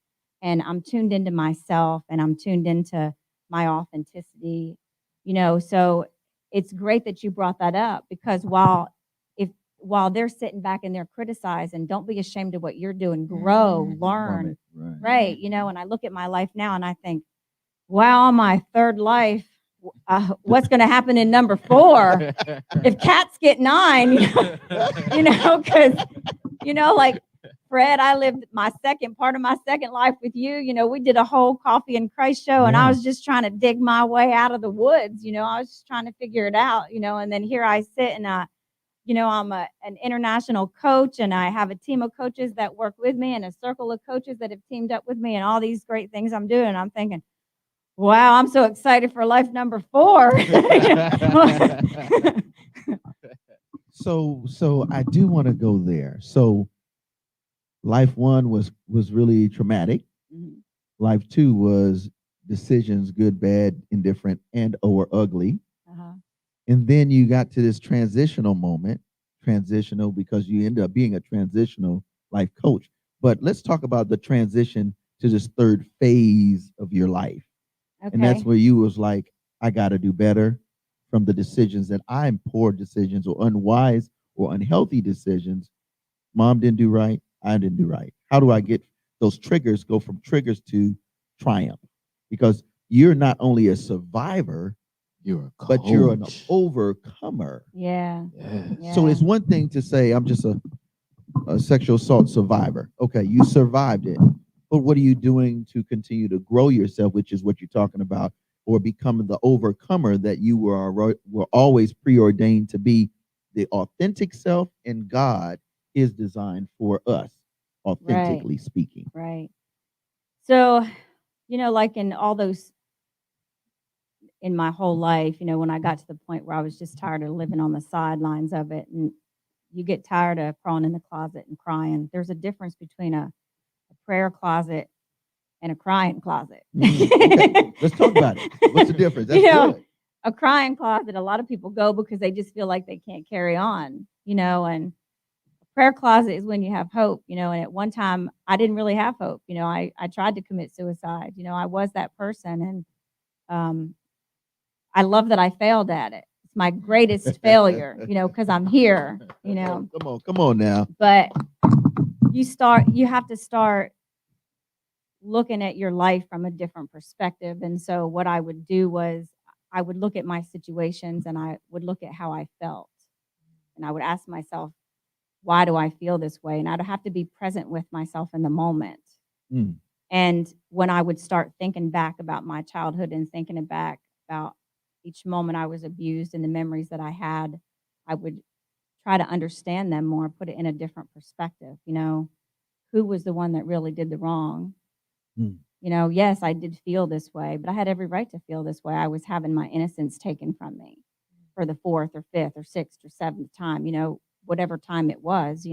and I'm tuned into myself, and I'm tuned into my authenticity, so it's great that you brought that up, because while they're sitting back and they're criticizing, don't be ashamed of what you're doing. Grow, learn, right? And I look at my life now and I think, wow, my third life, what's going to happen in number 4? If cats get 9, because, like Fred, I lived part of my second life with you. We did a whole Coffee and Christ show, and I was just trying to dig my way out of the woods. I was just trying to figure it out, and then here I sit, and I'm an international coach, and I have a team of coaches that work with me, and a circle of coaches that have teamed up with me, and all these great things I'm doing. And I'm thinking, wow, I'm so excited for life number 4. So I do want to go there. So life 1 was really traumatic. Life 2 was decisions, good, bad, indifferent, and or ugly. And then you got to this transitional moment, transitional because you end up being a transitional life coach. But let's talk about the transition to this third phase of your life. Okay. And that's where you was like, I got to do better from the decisions that I'm poor decisions or unwise or unhealthy decisions. Mom didn't do right. I didn't do right. How do I get those triggers, go from triggers to triumph? Because you're not only a survivor, but you're an overcomer. Yeah. So it's one thing to say, I'm just a sexual assault survivor. Okay, you survived it. But what are you doing to continue to grow yourself, which is what you're talking about, or become the overcomer that you were always preordained to be, the authentic self, and God is designed for us, authentically speaking. Right. So, like in all those, in my whole life, when I got to the point where I was just tired of living on the sidelines of it, and you get tired of crawling in the closet and crying. There's a difference between a prayer closet and a crying closet. Okay. Let's talk about it. What's the difference? That's good. A crying closet, a lot of people go because they just feel like they can't carry on, and a prayer closet is when you have hope, and at one time I didn't really have hope. I tried to commit suicide. I was that person, and I love that I failed at it. It's my greatest failure, because I'm here, Come on now. But you have to start looking at your life from a different perspective. And so what I would do was I would look at my situations, and I would look at how I felt. And I would ask myself, why do I feel this way? And I'd have to be present with myself in the moment. And when I would start thinking back about my childhood and thinking back about each moment I was abused and the memories that I had, I would try to understand them more, put it in a different perspective. Who was the one that really did the wrong? Yes, I did feel this way, but I had every right to feel this way. I was having my innocence taken from me for the 4th or 5th or 6th or 7th time, whatever time it was,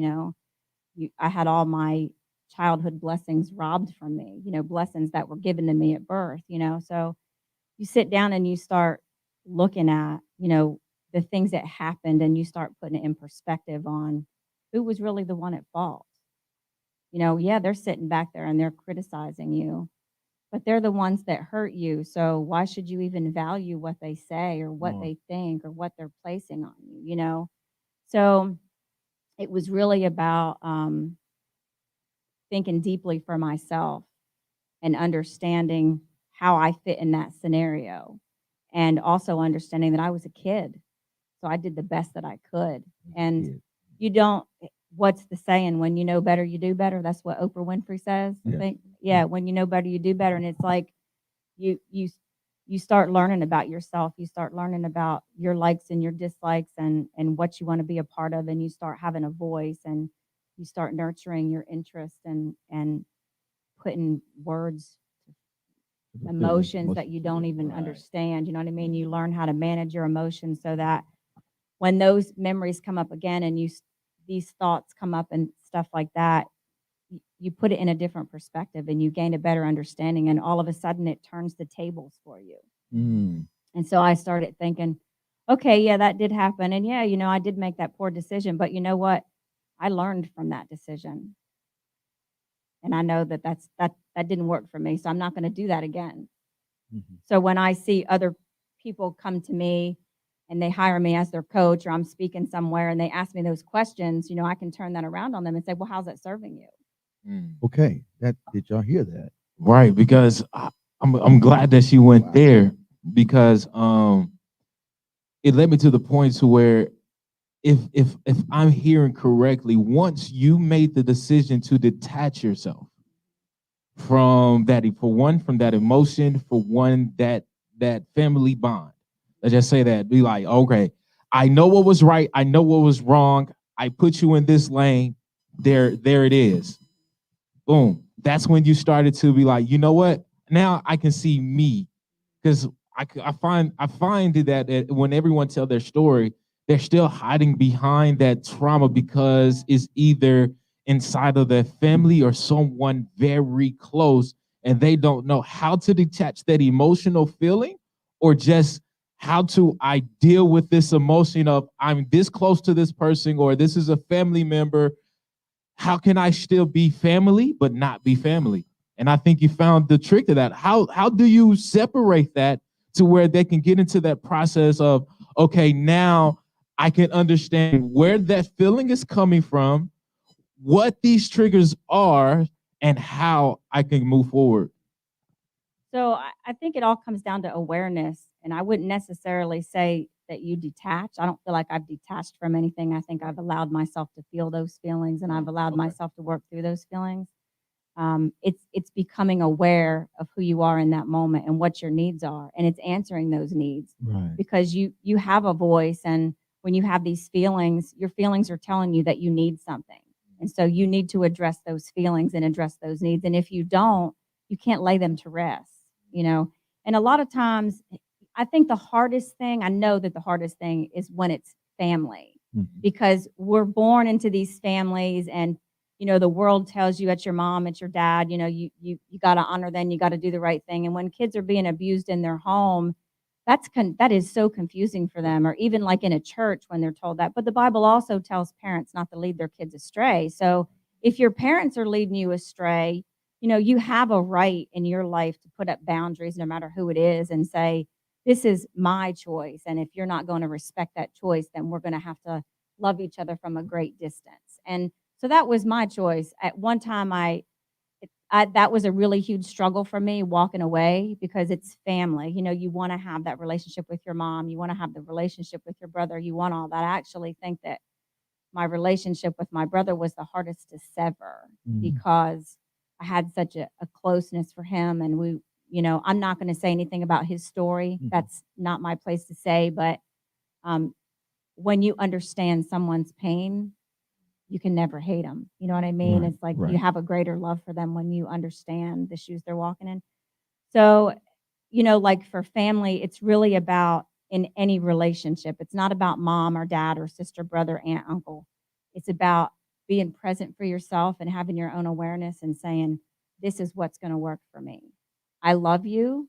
I had all my childhood blessings robbed from me, blessings that were given to me at birth, so you sit down and you start looking at, the things that happened, and you start putting it in perspective on who was really the one at fault. They're sitting back there and they're criticizing you, but they're the ones that hurt you. So why should you even value what they say or what they think or what they're placing on you, So it was really about thinking deeply for myself and understanding how I fit in that scenario, and also understanding that I was a kid. So I did the best that I could. And what's the saying? When you know better, you do better. That's what Oprah Winfrey says. I think. Yeah, when you know better, you do better. And it's like you start learning about yourself. You start learning about your likes and your dislikes and what you want to be a part of. And you start having a voice, and you start nurturing your interest and putting words emotions that you don't even understand. You know what I mean? You learn how to manage your emotions so that when those memories come up again and these thoughts come up and stuff like that, you put it in a different perspective and you gain a better understanding, and all of a sudden it turns the tables for you. And so I started thinking, okay, yeah, that did happen. And yeah, I did make that poor decision, but you know what? I learned from that decision. And I know that that didn't work for me, so I'm not going to do that again. So when I see other people come to me and they hire me as their coach, or I'm speaking somewhere and they ask me those questions, I can turn that around on them and say, well, how's that serving you? Okay, did y'all hear that? Right, because I'm glad that she went there, because it led me to the point to where if I'm hearing correctly, once you made the decision to detach yourself from that, from that emotion, that family bond, let's just say that, be like, okay, I know what was right, I know what was wrong, I put you in this lane, there it is. Boom. That's when you started to be like, you know what? Now I can see me, because I find that when everyone tell their story, they're still hiding behind that trauma because it's either inside of their family or someone very close, and they don't know how to detach that emotional feeling, or just how to deal with this emotion of, I'm this close to this person, or this is a family member. How can I still be family but not be family? And I think you found the trick to that. How do you separate that to where they can get into that process of, okay, now I can understand where that feeling is coming from, what these triggers are, and how I can move forward? So I think it all comes down to awareness. And I wouldn't necessarily say that you detach. I don't feel like I've detached from anything. I think I've allowed myself to feel those feelings, and I've allowed myself to work through those feelings. It's becoming aware of who you are in that moment and what your needs are, and it's answering those needs. Right. Because you have a voice, and when you have these feelings, your feelings are telling you that you need something. And so you need to address those feelings and address those needs. And if you don't, you can't lay them to rest, And a lot of times, I think I know that the hardest thing is when it's family, because we're born into these families, and the world tells you it's your mom, it's your dad, you got to honor them, you got to do the right thing. And when kids are being abused in their home, that is so confusing for them. Or even like in a church when they're told that. But the Bible also tells parents not to lead their kids astray. So if your parents are leading you astray, you have a right in your life to put up boundaries, no matter who it is, and say, this is my choice. And if you're not going to respect that choice, then we're going to have to love each other from a great distance. And so that was my choice. At one time, that was a really huge struggle for me, walking away, because it's family. You want to have that relationship with your mom. You want to have the relationship with your brother. You want all that. I actually think that my relationship with my brother was the hardest to sever, because I had such a closeness for him. And we, I'm not going to say anything about his story. That's not my place to say. But when you understand someone's pain, you can never hate them. You know what I mean? It's like you have a greater love for them when you understand the shoes they're walking in. So, like for family, it's really about, in any relationship, it's not about mom or dad or sister, brother, aunt, uncle. It's about being present for yourself and having your own awareness and saying, this is what's going to work for me. I love you,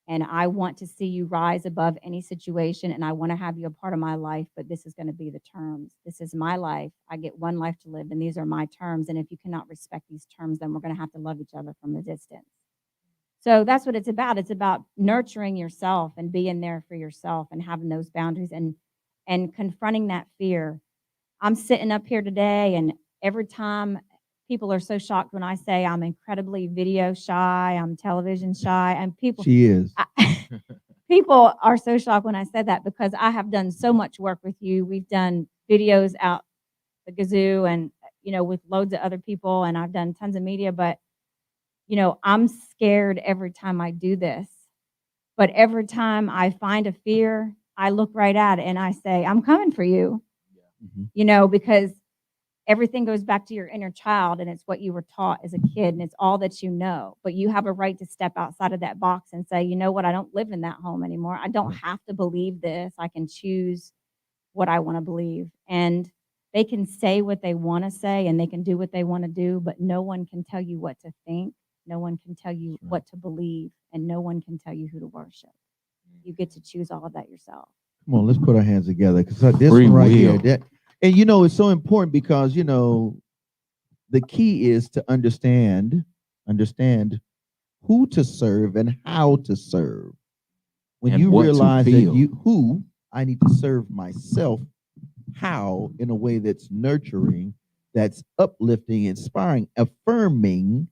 and I want to see you rise above any situation, and I want to have you a part of my life, but this is going to be the terms. This is my life. I get one life to live, and these are my terms. And if you cannot respect these terms, then we're going to have to love each other from a distance. So that's what it's about. It's about nurturing yourself and being there for yourself and having those boundaries and confronting that fear. I'm sitting up here today, and every time people are so shocked when I say I'm incredibly video shy, I'm television shy, and She is. People are so shocked when I said that, because I have done so much work with you. We've done videos out the gazoo, and with loads of other people, and I've done tons of media, but I'm scared every time I do this. But every time I find a fear, I look right at it and I say, I'm coming for you. Because everything goes back to your inner child, and it's what you were taught as a kid, and it's all that you know. But you have a right to step outside of that box and say, you know what, I don't live in that home anymore. I don't have to believe this. I can choose what I want to believe. And they can say what they want to say, and they can do what they want to do, but no one can tell you what to think. No one can tell you what to believe, and no one can tell you who to worship. You get to choose all of that yourself. Come on, let's put our hands together, because this Free one right will. here, and it's so important, because the key is to understand who to serve and how to serve. When And you what to realize that feel. I need to serve myself, how, in a way that's nurturing, that's uplifting, inspiring, affirming,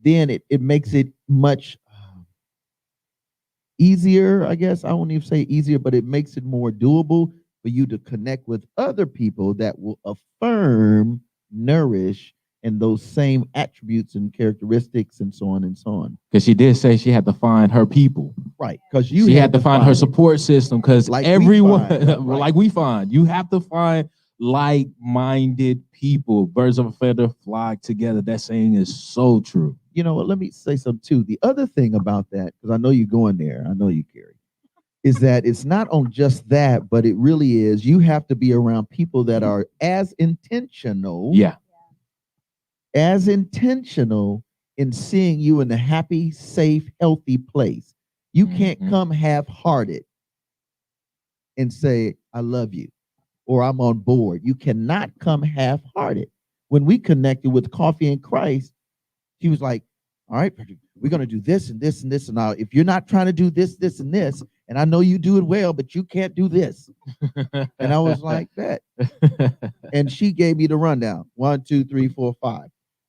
then it makes it much easier, I guess. I won't even say easier, but it makes it more doable for you to connect with other people that will affirm, nourish, and those same attributes and characteristics, and so on and so on. Because she did say she had to find her people. Right. Because she had to find her support system, because everyone, like we find, you have to find like-minded people. Birds of a feather flock together. That saying is so true. You know what? Let me say something too. The other thing about that, because I know you're going there, I know you, Kerri, is that it's not on just that, but it really is. You have to be around people that are as intentional. Yeah. As intentional in seeing you in a happy, safe, healthy place. You can't come half-hearted and say, I love you, or I'm on board. You cannot come half-hearted. When we connected with Coffee and Christ, he was like, all right, we're going to do this and this and this. And now, if you're not trying to do this, this, and this, and I know you do it well, but you can't do this. And I was like, that. And she gave me the rundown. 1, 2, 3, 4, 5.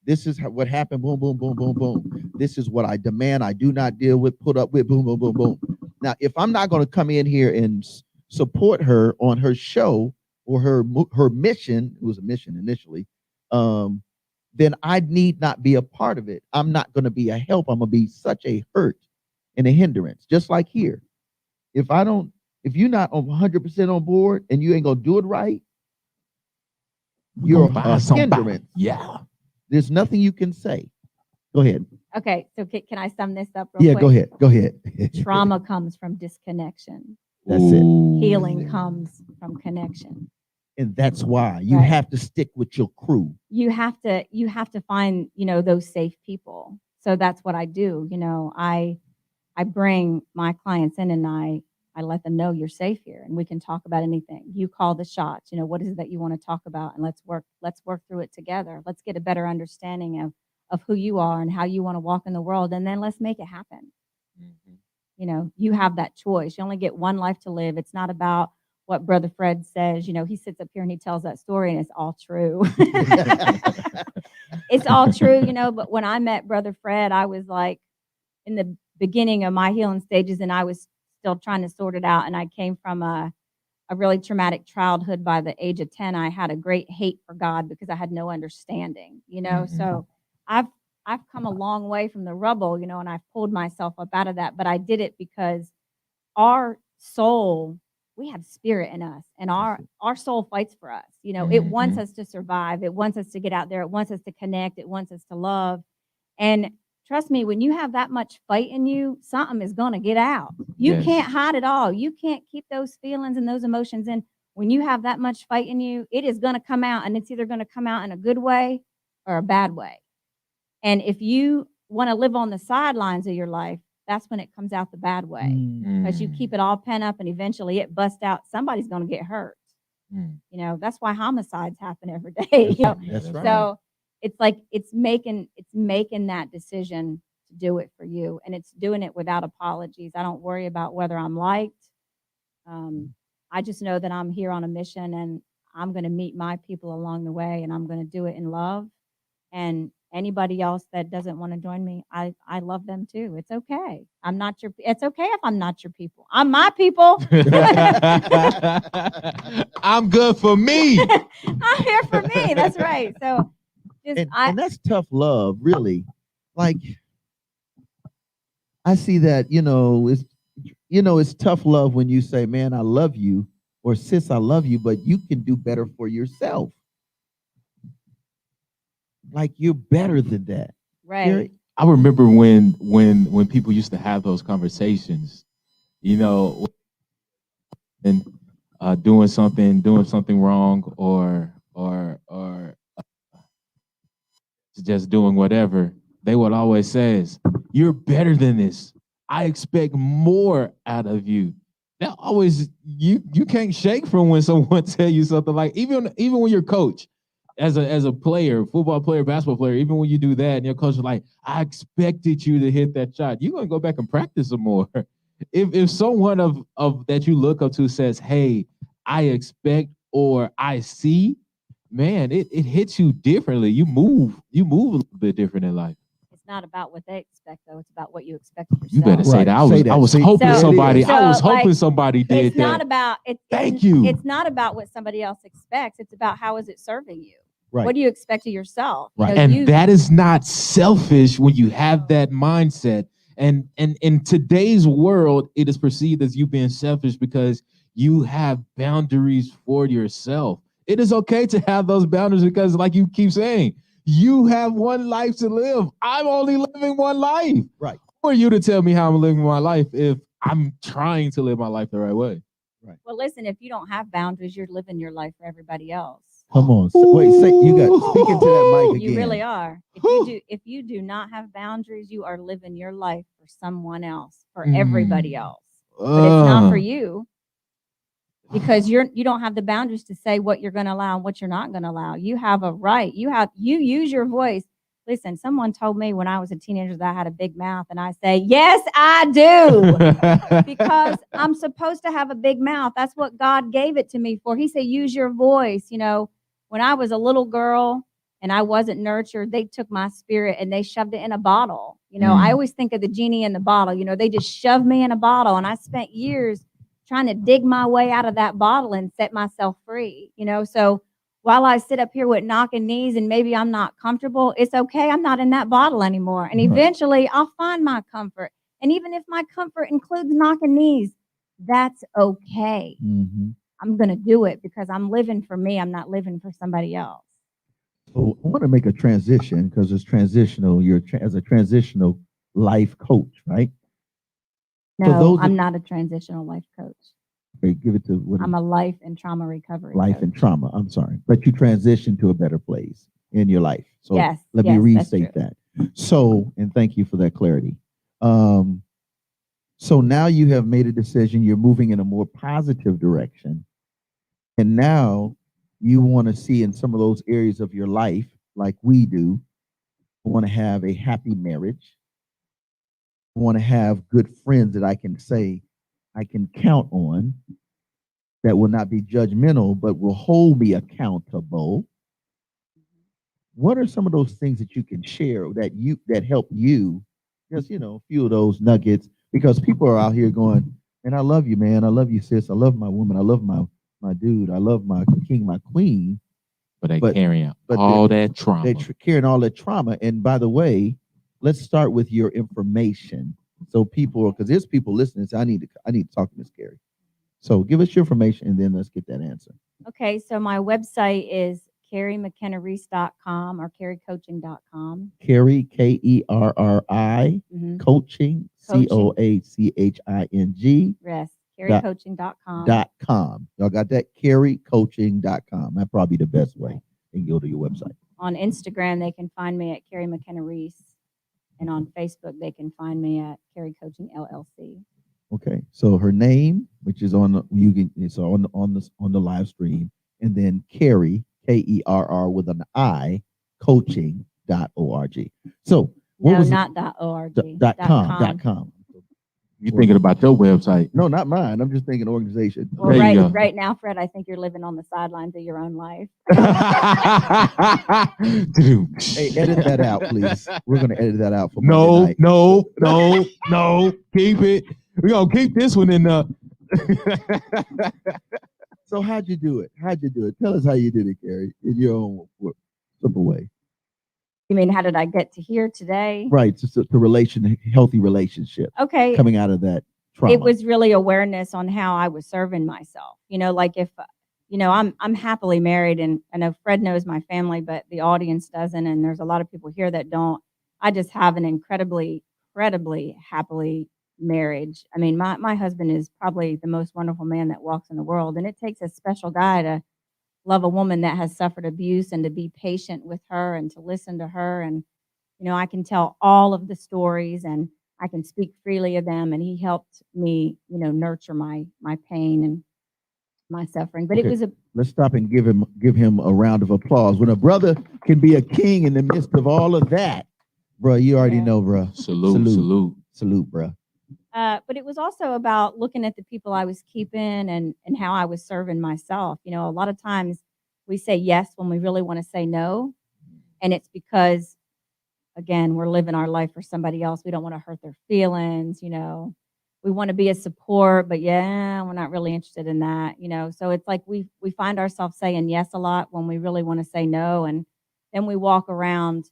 This is what happened. Boom, boom, boom, boom, boom. This is what I demand. I do not deal with, put up with, boom, boom, boom, boom. Now, if I'm not going to come in here and support her on her show or her mission, it was a mission initially, then I need not be a part of it. I'm not going to be a help. I'm going to be such a hurt and a hindrance, just like here. If you're not 100% on board and you ain't going to do it right, you're a hindrance. Yeah. There's nothing you can say. Go ahead. Okay, so can I sum this up real quick? Go ahead. Trauma comes from disconnection. That's it. Healing comes from connection. And that's why you have to stick with your crew. You have to find, those safe people. So that's what I do. I bring my clients in, and I let them know you're safe here, and we can talk about anything. You call the shots. What is it that you want to talk about, and let's work through it together. Let's get a better understanding of who you are and how you want to walk in the world, and then let's make it happen. You have that choice. You only get one life to live. It's not about what Brother Fred says. He sits up here and he tells that story, and it's all true. It's all true, but when I met Brother Fred, I was like in the beginning of my healing stages, and I was still trying to sort it out. And I came from a really traumatic childhood. By the age of 10, I had a great hate for God because I had no understanding, So I've come a long way from the rubble, and I've pulled myself up out of that. But I did it because our soul, we have spirit in us, and our soul fights for us. It wants us to survive. It wants us to get out there. It wants us to connect. It wants us to love. And trust me, when you have that much fight in you, something is going to get out. You can't hide it all. You can't keep those feelings and those emotions in. When you have that much fight in you, it is going to come out, and it's either going to come out in a good way or a bad way. And if you want to live on the sidelines of your life, that's when it comes out the bad way, because you keep it all pent up, and eventually it busts out. Somebody's going to get hurt. That's why homicides happen every day. That's right. So it's like it's making that decision to do it for you, and it's doing it without apologies. I don't worry about whether I'm liked. I just know that I'm here on a mission, and I'm going to meet my people along the way, and I'm going to do it in love. And anybody else that doesn't want to join me, I love them too. It's okay. It's okay if I'm not your people. I'm my people. I'm good for me. I'm here for me. That's right. So and that's tough love, really. Like, I see that, it's tough love when you say, man, I love you, or sis, I love you, but you can do better for yourself. like you're better than that. Right. Kerri? I remember when people used to have those conversations, you know, and doing something wrong or just doing whatever, they would always says, "You're better than this. I expect more out of you." That always you can't shake from when someone tell you something like even when your coach, as a player, football player, basketball player, even when you do that and your coach is like, "I expected you to hit that shot," you're gonna go back and practice some more. If someone of that you look up to says, "Hey, I expect or I see," man, it hits you differently. You move a little bit different in life. It's not about what they expect, though. It's about what you expect of yourself. You better say Right. that. Say that. I was See, hoping So- somebody. so, I was hoping like, somebody did It's not that. about it. Thank you. It's not about what somebody else expects. It's about how is it serving you. Right. What do you expect of yourself? You Right. know, And that is not selfish when you have that mindset. And in today's world, it is perceived as you being selfish because you have boundaries for yourself. It is okay to have those boundaries because, like you keep saying, you have one life to live. I'm only living one life. Right. Who are you to tell me how I'm living my life if I'm trying to live my life the right way? Well, listen, if you don't have boundaries, you're living your life for everybody else. Come on. Wait, say you got speaking to that mic again. You really are. If you do not have boundaries, you are living your life for someone else, for everybody else. But it's not for you because you don't have the boundaries to say what you're going to allow and what you're not going to allow. You have a right. You use your voice. Listen, someone told me when I was a teenager that I had a big mouth, and I say, yes, I do. Because I'm supposed to have a big mouth. That's what God gave it to me for. He said, use your voice. You know, when I was a little girl and I wasn't nurtured, they took my spirit and they shoved it in a bottle. You know, I always think of the genie in the bottle. You know, they just shoved me in a bottle, and I spent years trying to dig my way out of that bottle and set myself free. You know, so while I sit up here with knocking knees and maybe I'm not comfortable, it's okay. I'm not in that bottle anymore. And eventually I'll find my comfort. And even if my comfort includes knocking knees, that's okay. Mm-hmm. I'm going to do it because I'm living for me. I'm not living for somebody else. So I want to make a transition because it's transitional. You're as a transitional life coach, right? No, I'm not a transitional life coach. Okay, give it to what I'm a life and trauma recovery life coach. and trauma. I'm sorry, but you transition to a better place in your life. So Yes, let me yes, that's restate true. that. So, and thank you for that clarity. So now you have made a decision. You're moving in a more positive direction, and now you want to see in some of those areas of your life, like we do, want to have a happy marriage. Want to have good friends that I can say I can count on, that will not be judgmental, but will hold me accountable. What are some of those things that you can share that help you? Just a few of those nuggets, because people are out here going, "And I love you, man. I love you, sis. I love my woman. I love my dude. I love my king, my queen." But they carrying all that trauma. They're carrying all that trauma. And by the way, let's start with your information. So people, because there's people listening, so I need to talk to Miss Kerri. So give us your information and then let's get that answer. Okay, so my website is KerriMcKennaReece.com or KerriCoaching.com. Kerri, Kerri, coaching, COACHING. Yes, KerriCoaching.com. .com. Y'all got that? KerriCoaching.com. That's probably the best way. And go to your website. On Instagram, they can find me at Kerri McKenna Reece. And on Facebook, they can find me at Kerri Coaching LLC. Okay, so her name, which is on the live stream, and then Kerri, Kerr with an I, coaching.org. So no, not .org. .com. You're thinking about your website? No, not mine. I'm just thinking organization. Well, right now, Fred, I think you're living on the sidelines of your own life. Hey, edit that out, please. We're going to edit that out for No. Keep it. We're going to keep this one in the. So how'd you do it? Tell us how you did it, Kerri, in your own simple way. You mean, how did I get to here today? Right, just a healthy relationship. Okay. Coming out of that trauma. It was really awareness on how I was serving myself. You know, like if you know, I'm happily married, and I know Fred knows my family, but the audience doesn't, and there's a lot of people here that don't. I just have an incredibly happily marriage. I mean, my husband is probably the most wonderful man that walks in the world, and it takes a special guy to love a woman that has suffered abuse and to be patient with her and to listen to her. And, you know, I can tell all of the stories and I can speak freely of them. And he helped me, you know, nurture my pain and my suffering. But Okay. it was Let's stop and give him a round of applause. When a brother can be a king in the midst of all of that, bro, you already know, bro. Salute, bro. But it was also about looking at the people I was keeping and how I was serving myself. You know, a lot of times we say yes when we really want to say no. And it's because, again, we're living our life for somebody else. We don't want to hurt their feelings, you know. We want to be a support, but yeah, we're not really interested in that, you know. So it's like we find ourselves saying yes a lot when we really want to say no. And then we walk around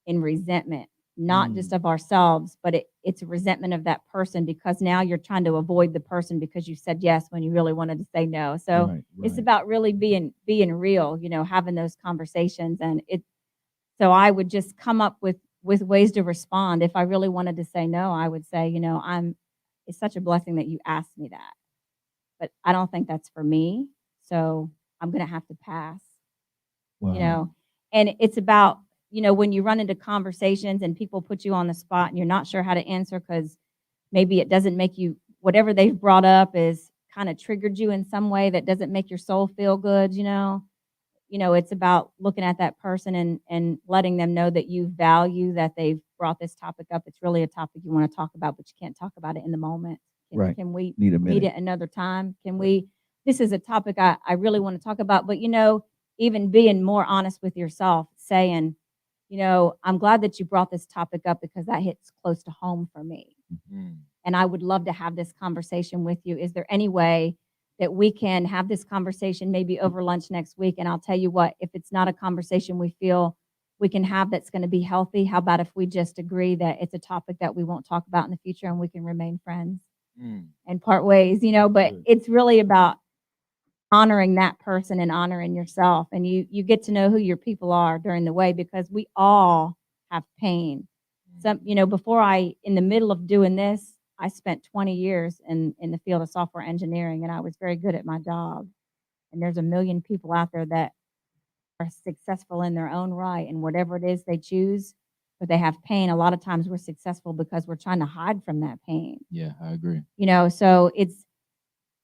in resentment, not just of ourselves, but it's a resentment of that person because now you're trying to avoid the person because you said yes when you really wanted to say no. So it's about really being real, you know, having those conversations. And so I would just come up with ways to respond. If I really wanted to say no, I would say, you know, it's such a blessing that you asked me that, but I don't think that's for me. So I'm going to have to pass, you know. And it's about, you know, when you run into conversations and people put you on the spot and you're not sure how to answer because maybe it doesn't make you, whatever they've brought up is kind of triggered you in some way that doesn't make your soul feel good, you know. It's about looking at that person and letting them know that you value that they've brought this topic up. It's really a topic you want to talk about, but you can't talk about it in the moment. Can we meet it another time? This is a topic I really want to talk about, but, you know, even being more honest with yourself, saying, you know, I'm glad that you brought this topic up because that hits close to home for me. Mm-hmm. And I would love to have this conversation with you. Is there any way that we can have this conversation maybe over lunch next week? And I'll tell you what, if it's not a conversation we feel we can have that's going to be healthy, how about if we just agree that it's a topic that we won't talk about in the future and we can remain friends and part ways, you know? But it's really about honoring that person and honoring yourself. And you get to know who your people are during the way, because we all have pain. Some, you know, in the middle of doing this, I spent 20 years in the field of software engineering, and I was very good at my job. And there's a million people out there that are successful in their own right and whatever it is they choose, but they have pain. A lot of times we're successful because we're trying to hide from that pain. Yeah, I agree. You know, so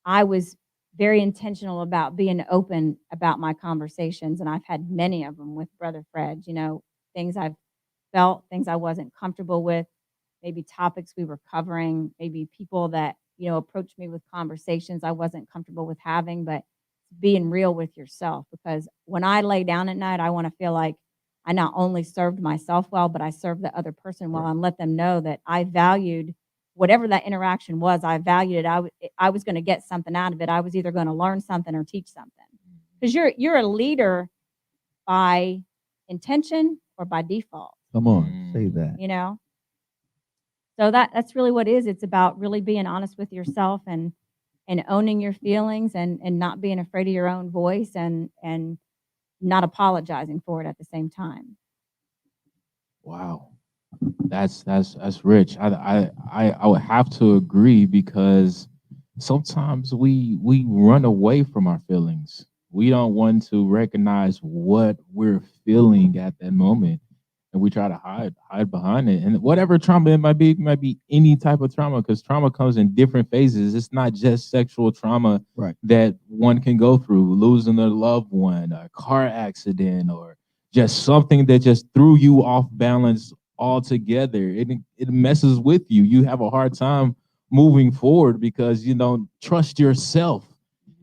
I was very intentional about being open about my conversations, and I've had many of them with Brother Fred, you know, things I've felt, things I wasn't comfortable with, maybe topics we were covering, maybe people that, you know, approached me with conversations I wasn't comfortable with having, but being real with yourself, because when I lay down at night, I want to feel like I not only served myself well, but I served the other person well, and let them know that I valued whatever that interaction was. I valued it. I was going to get something out of it. I was either going to learn something or teach something, because you're a leader by intention or by default. Come on, say that. You know, so that's really what it is. It's about really being honest with yourself and owning your feelings and not being afraid of your own voice and not apologizing for it at the same time. Wow. That's rich. I would have to agree, because sometimes we run away from our feelings. We don't want to recognize what we're feeling at that moment, and we try to hide behind it. And whatever trauma it might be any type of trauma, because trauma comes in different phases. It's not just sexual trauma that one can go through, losing a loved one, a car accident, or just something that just threw you off balance altogether. It messes with you. You have a hard time moving forward because you don't trust yourself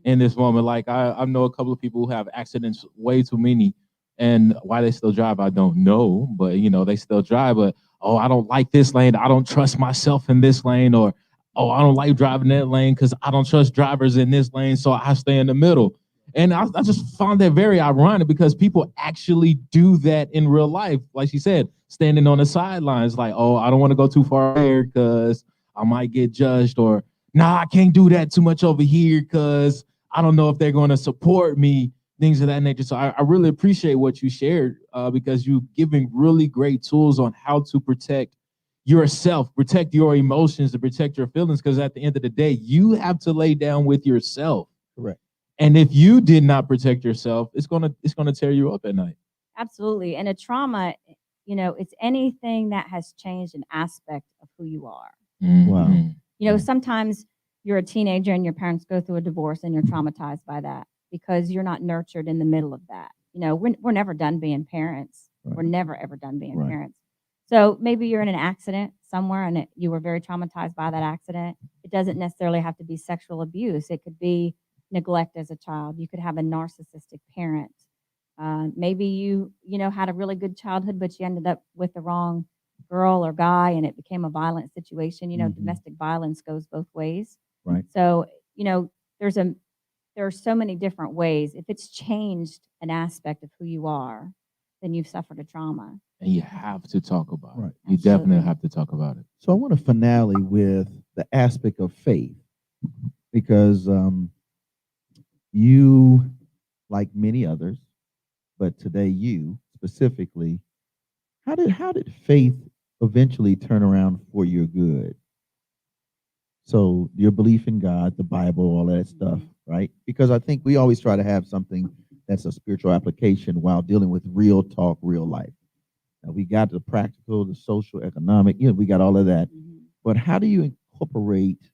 in this moment. Like I know a couple of people who have accidents, way too many, and why they still drive, I don't know, but you know, they still drive. But I don't like this lane, I don't trust myself in this lane, or I don't like driving that lane because I don't trust drivers in this lane, so I stay in the middle. And I just found that very ironic, because people actually do that in real life. Like she said, standing on the sidelines, like, I don't want to go too far here because I might get judged, or I can't do that too much over here because I don't know if they're going to support me, things of that nature. So I really appreciate what you shared because you're giving really great tools on how to protect yourself, protect your emotions, to protect your feelings. Because at the end of the day, you have to lay down with yourself. Correct. And if you did not protect yourself, it's gonna tear you up at night. Absolutely. And a trauma, it's anything that has changed an aspect of who you are. Wow. Sometimes you're a teenager and your parents go through a divorce and you're traumatized by that because you're not nurtured in the middle of that. We're never done being parents. Right. We're never, ever done being Right. parents. So maybe you're in an accident somewhere and you were very traumatized by that accident. It doesn't necessarily have to be sexual abuse. It could be neglect as a child. You could have a narcissistic parent. Maybe you had a really good childhood, but you ended up with the wrong girl or guy and it became a violent situation. Domestic violence goes both ways. Right. So, there are so many different ways. If it's changed an aspect of who you are, then you've suffered a trauma. And you have to talk about Right. it. You definitely have to talk about it. So I want to finale with the aspect of faith, because you, like many others, but today you specifically, how did faith eventually turn around for your good? So your belief in God, the Bible, all that stuff, right? Because I think we always try to have something that's a spiritual application while dealing with real talk, real life. Now, we got the practical, the social, economic, we got all of that. But how do you incorporate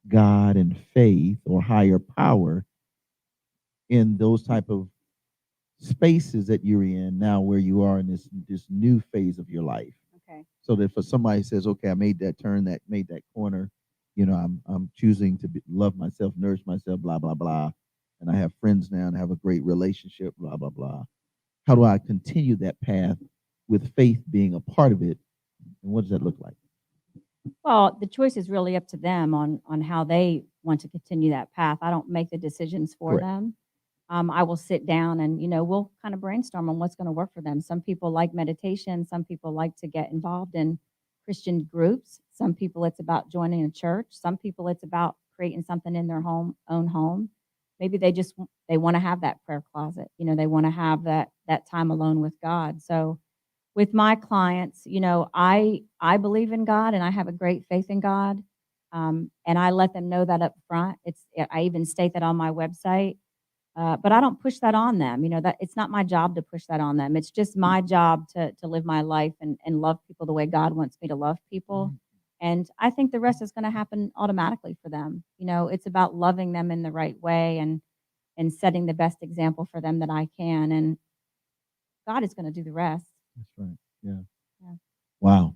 God and faith or higher power in those type of spaces that you're in now, where you are in this new phase of your life? Okay. So that for somebody says, okay, I made that turn, made that corner, I'm choosing to love myself, nourish myself, blah, blah, blah. And I have friends now and have a great relationship, blah, blah, blah. How do I continue that path with faith being a part of it? And what does that look like? Well, the choice is really up to them on how they want to continue that path. I don't make the decisions for Correct. them. I will sit down and, we'll kind of brainstorm on what's going to work for them. Some people like meditation. Some people like to get involved in Christian groups. Some people it's about joining a church. Some people it's about creating something in their own home. Maybe they want to have that prayer closet. They want to have that time alone with God. So with my clients, I believe in God and I have a great faith in God. And I let them know that up front. I even state that on my website. But I don't push that on them. That it's not my job to push that on them. It's just my job to live my life and love people the way God wants me to love people. And I think the rest is going to happen automatically for them. It's about loving them in the right way and setting the best example for them that I can. And God is going to do the rest. That's right. Yeah. Yeah. Wow.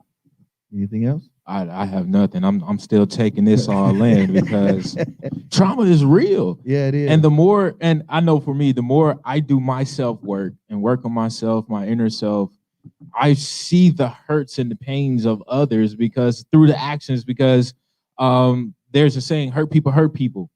Anything else? I have nothing. I'm still taking this all in because trauma is real. Yeah, it is. And I know for me, the more I do my self-work and work on myself, my inner self, I see the hurts and the pains of others through the actions, because there's a saying, hurt people.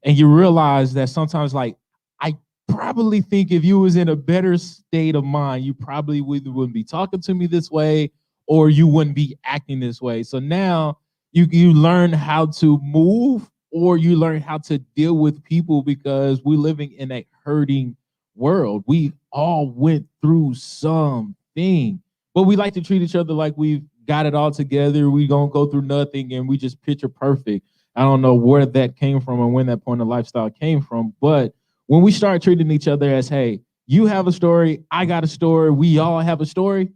And you realize that sometimes, like, I probably think if you was in a better state of mind, you probably wouldn't be talking to me this way, or you wouldn't be acting this way. So now you learn how to move, or you learn how to deal with people, because we're living in a hurting world. We all went through something, but we like to treat each other like we've got it all together. We don't go through nothing and we just picture perfect. I don't know where that came from and when that point of lifestyle came from, but when we start treating each other as, hey, you have a story, I got a story, we all have a story,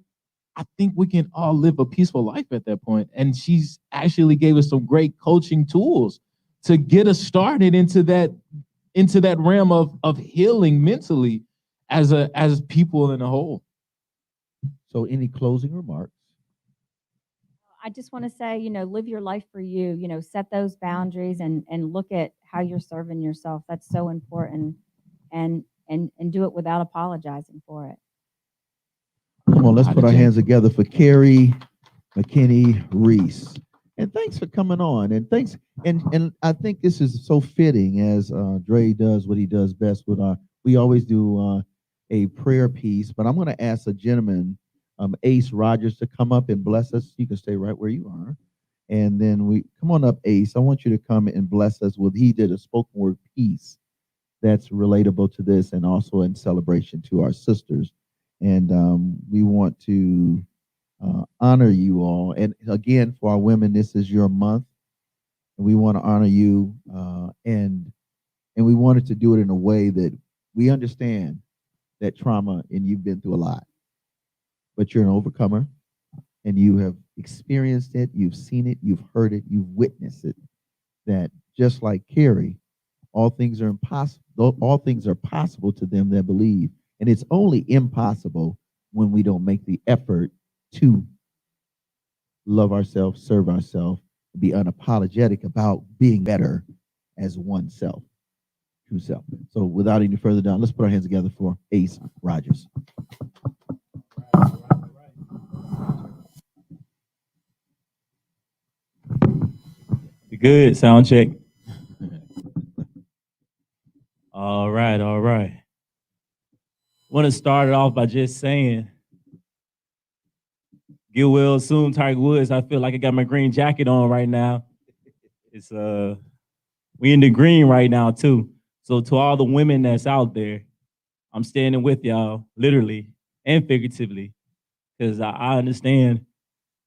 I think we can all live a peaceful life at that point. And she's actually gave us some great coaching tools to get us started into that realm of healing mentally as people in a whole. So any closing remarks? I just want to say, live your life for you, set those boundaries and look at how you're serving yourself. That's so important, and do it without apologizing for it. Come on, let's put our hands together for Kerri, McKenna, Reece. And thanks for coming on. And thanks. And I think this is so fitting as Dre does what he does best with we always do a prayer piece, but I'm going to ask a gentleman, Ace Rogers, to come up and bless us. You can stay right where you are. And then come on up, Ace. I want you to come and bless us he did a spoken word piece that's relatable to this, and also in celebration to our sisters. And we want to honor you all. And again, for our women, this is your month. And we want to honor you, and we wanted to do it in a way that we understand that trauma, and you've been through a lot, but you're an overcomer, and you have experienced it, you've seen it, you've heard it, you've witnessed it. That just like Kerri, all things are impossible. All things are possible to them that believe, and it's only impossible when we don't make the effort to love ourselves, serve ourselves, be unapologetic about being better as oneself, true self. So without any further ado, let's put our hands together for Ace Rogers. Good, sound check. All right, all right. Want to start it off by just saying, get well soon, Tiger Woods. I feel like I got my green jacket on right now. It's we in the green right now too. So to all the women that's out there, I'm standing with y'all, literally and figuratively, because I understand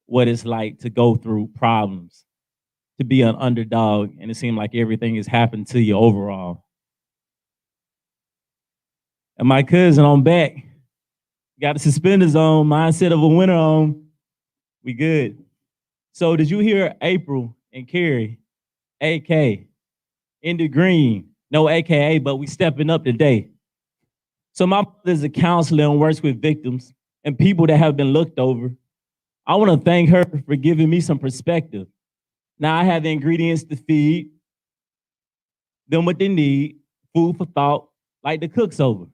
what it's like to go through problems, to be an underdog, and it seems like everything has happened to you overall. And my cousin, I'm back. Got the suspenders on, mindset of a winner on. We good. So did you hear April and Kerri, AK, in the green? No AKA, but we stepping up today. So my mother is a counselor and works with victims and people that have been looked over. I want to thank her for giving me some perspective. Now I have the ingredients to feed them what they need, food for thought, like the cook's over.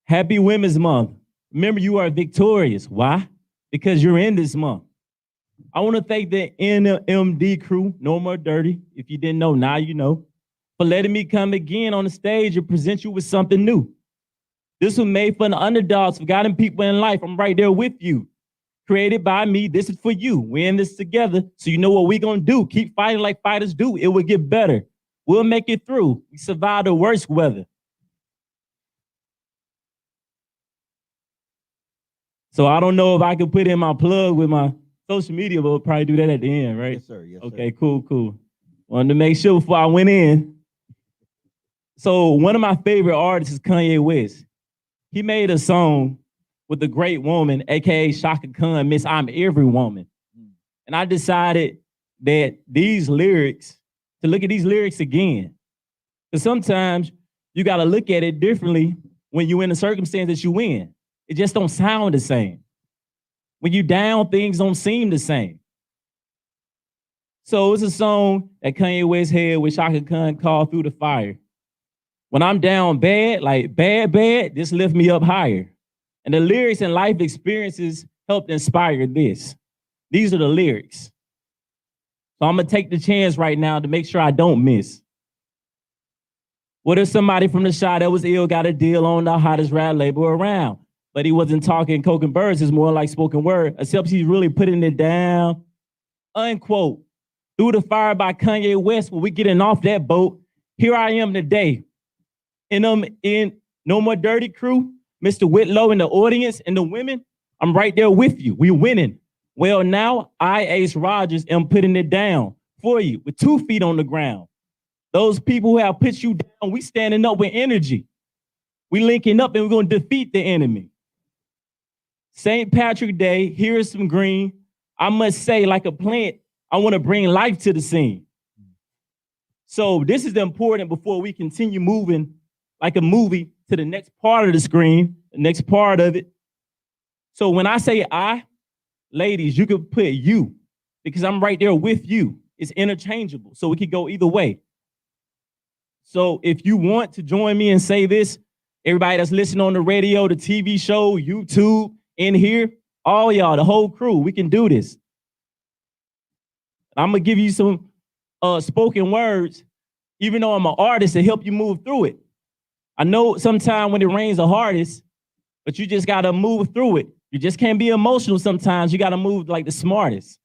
Happy Women's Month. Remember, you are victorious. Why? Because you're in this month. I want to thank the NMD crew, No More Dirty. If you didn't know, now you know. For letting me come again on the stage and present you with something new. This was made for the underdogs, forgotten people in life. I'm right there with you. Created by me. This is for you. We're in this together, so you know what we're going to do. Keep fighting like fighters do. It will get better. We'll make it through. We survived the worst weather. So I don't know if I could put in my plug with my social media, but we'll probably do that at the end, right? Yes, sir. Yes, okay, sir. cool. Wanted to make sure before I went in. So one of my favorite artists is Kanye West. He made a song with a great woman, AKA Shaka Khan, Miss I'm Every Woman. And I decided that these lyrics, to look at these lyrics again. Because sometimes you got to look at it differently when you're in the circumstance that you in. It just don't sound the same. When you down, things don't seem the same. So it's a song that Kanye West had with Shaka Khan called Through the Fire. When I'm down bad, like bad, this lift me up higher. And the lyrics and life experiences helped inspire this. These are the lyrics. So I'm gonna take the chance right now to make sure I don't miss. What if somebody from the shop that was ill got a deal on the hottest rap label around? But he wasn't talking coke and birds, it's more like spoken word, except he's really putting it down. Unquote. Through the Fire by Kanye West, when we getting off that boat, here I am today. And in No More Dirty crew, Mr. Whitlow and the audience and the women, I'm right there with you. We're winning. Well, now I, Ace Rogers, am putting it down for you with 2 feet on the ground. Those people who have put you down, we standing up with energy. We linking up and we're going to defeat the enemy. St. Patrick's Day, here's some green. I must say, like a plant, I want to bring life to the scene. So this is important before we continue moving like a movie to the next part of the screen, the next part of it. So when I say I, ladies, you could put you, because I'm right there with you. It's interchangeable, so we could go either way. So if you want to join me and say this, everybody that's listening on the radio, the TV show, YouTube, in here, all y'all, the whole crew, we can do this. I'm gonna give you some spoken words, even though I'm an artist, to help you move through it. I know sometimes when it rains the hardest, but you just gotta move through it. You just can't be emotional sometimes. You gotta move like the smartest.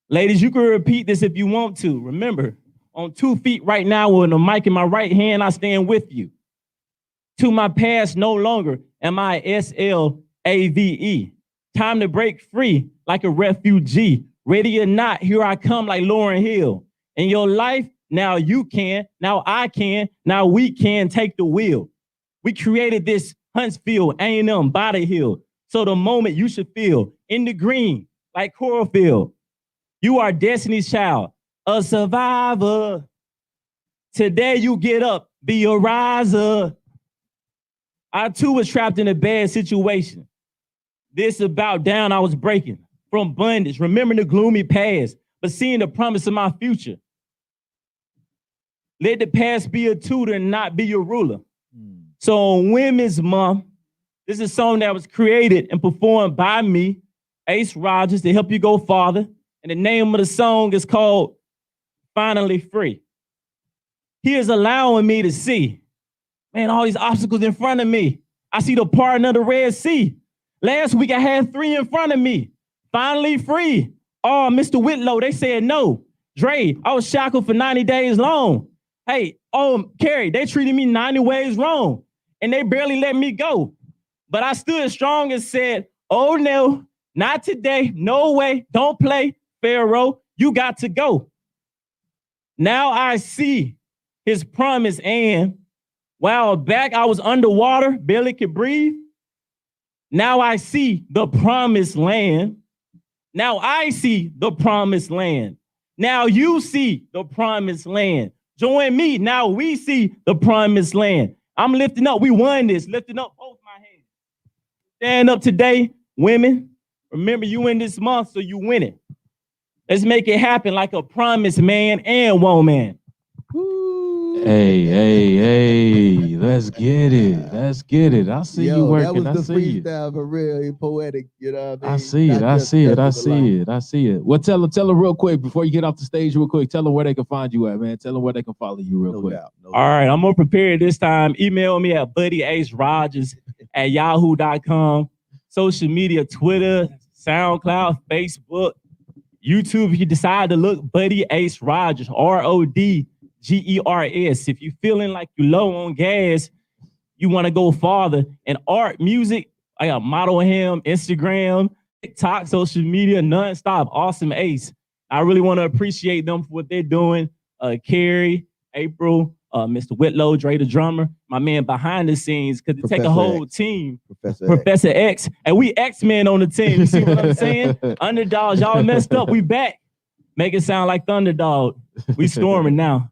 Ladies, you can repeat this if you want to. Remember, On 2 feet right now with a mic in my right hand, I stand with you. To my past, no longer am I SLAVE. Time to break free like a refugee. Ready or not, here I come like Lauryn Hill. In your life, now you can, now I can, now we can take the wheel. We created this Huntsville, A&M, by the hill. So the moment you should feel in the green, like chlorophyll. You are Destiny's Child, a survivor. Today you get up, be a riser. I too was trapped in a bad situation. This about down I was breaking from bondage, remembering the gloomy past, but seeing the promise of my future. Let the past be a tutor and not be your ruler. So on Women's Month, this is a song that was created and performed by me, Ace Rogers, to help you go farther. And the name of the song is called Finally Free. He is allowing me to see, man, all these obstacles in front of me. I see the parting of the Red Sea. Last week I had 3 in front of me. Finally free. Oh, Mr. Whitlow, they said no. Dre, I was shackled for 90 days long. Hey, Kerri, they treated me 90 ways wrong. And they barely let me go. But I stood strong and said, oh no, not today, no way, don't play, Pharaoh, you got to go. Now I see his promise, and while back I was underwater, barely could breathe. Now I see the promised land. Now I see the promised land. Now you see the promised land. Join me, now we see the promised land. I'm lifting up, we won this, lifting up both my hands. Stand up today, women. Remember, you in this month, so you win it. Let's make it happen like a promised man and woman. Hey, let's get it. Let's get it. I see you working. That was the freestyle for real, poetic, you know what I mean? I see it. Well, tell them real quick before you get off the stage real quick. Tell them where they can find you at, man. Tell them where they can follow you real quick. All right, I'm more prepared this time. Email me at buddyacerogers@yahoo.com. Social media, Twitter, SoundCloud, Facebook, YouTube. If you decide to look, Buddy Ace Rogers, RODGERS. If you're feeling like you're low on gas, you want to go farther. And art, music, I got Model Him, Instagram, TikTok, social media, nonstop. Awesome Ace. I really want to appreciate them for what they're doing. Kerri, April, Mr. Whitlow, Dre the drummer, my man behind the scenes, because it take a whole team. Professor X. And we X-Men on the team. You see what I'm saying? Underdogs, y'all messed up. We back. Make it sound like Thunderdog. We storming now.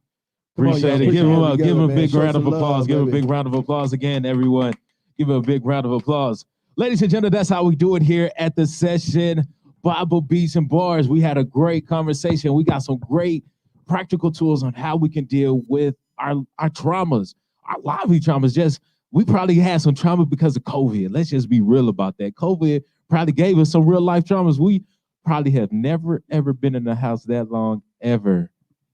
Appreciate it. Give him a big round of applause. Give him a big round of applause again, everyone. Give him a big round of applause. Ladies and gentlemen, that's how we do it here at the session. Bible Beats and Bars. We had a great conversation. We got some great practical tools on how we can deal with our traumas, our lively traumas. We probably had some trauma because of COVID. Let's just be real about that. COVID probably gave us some real life traumas. We probably have never, ever been in the house that long, ever,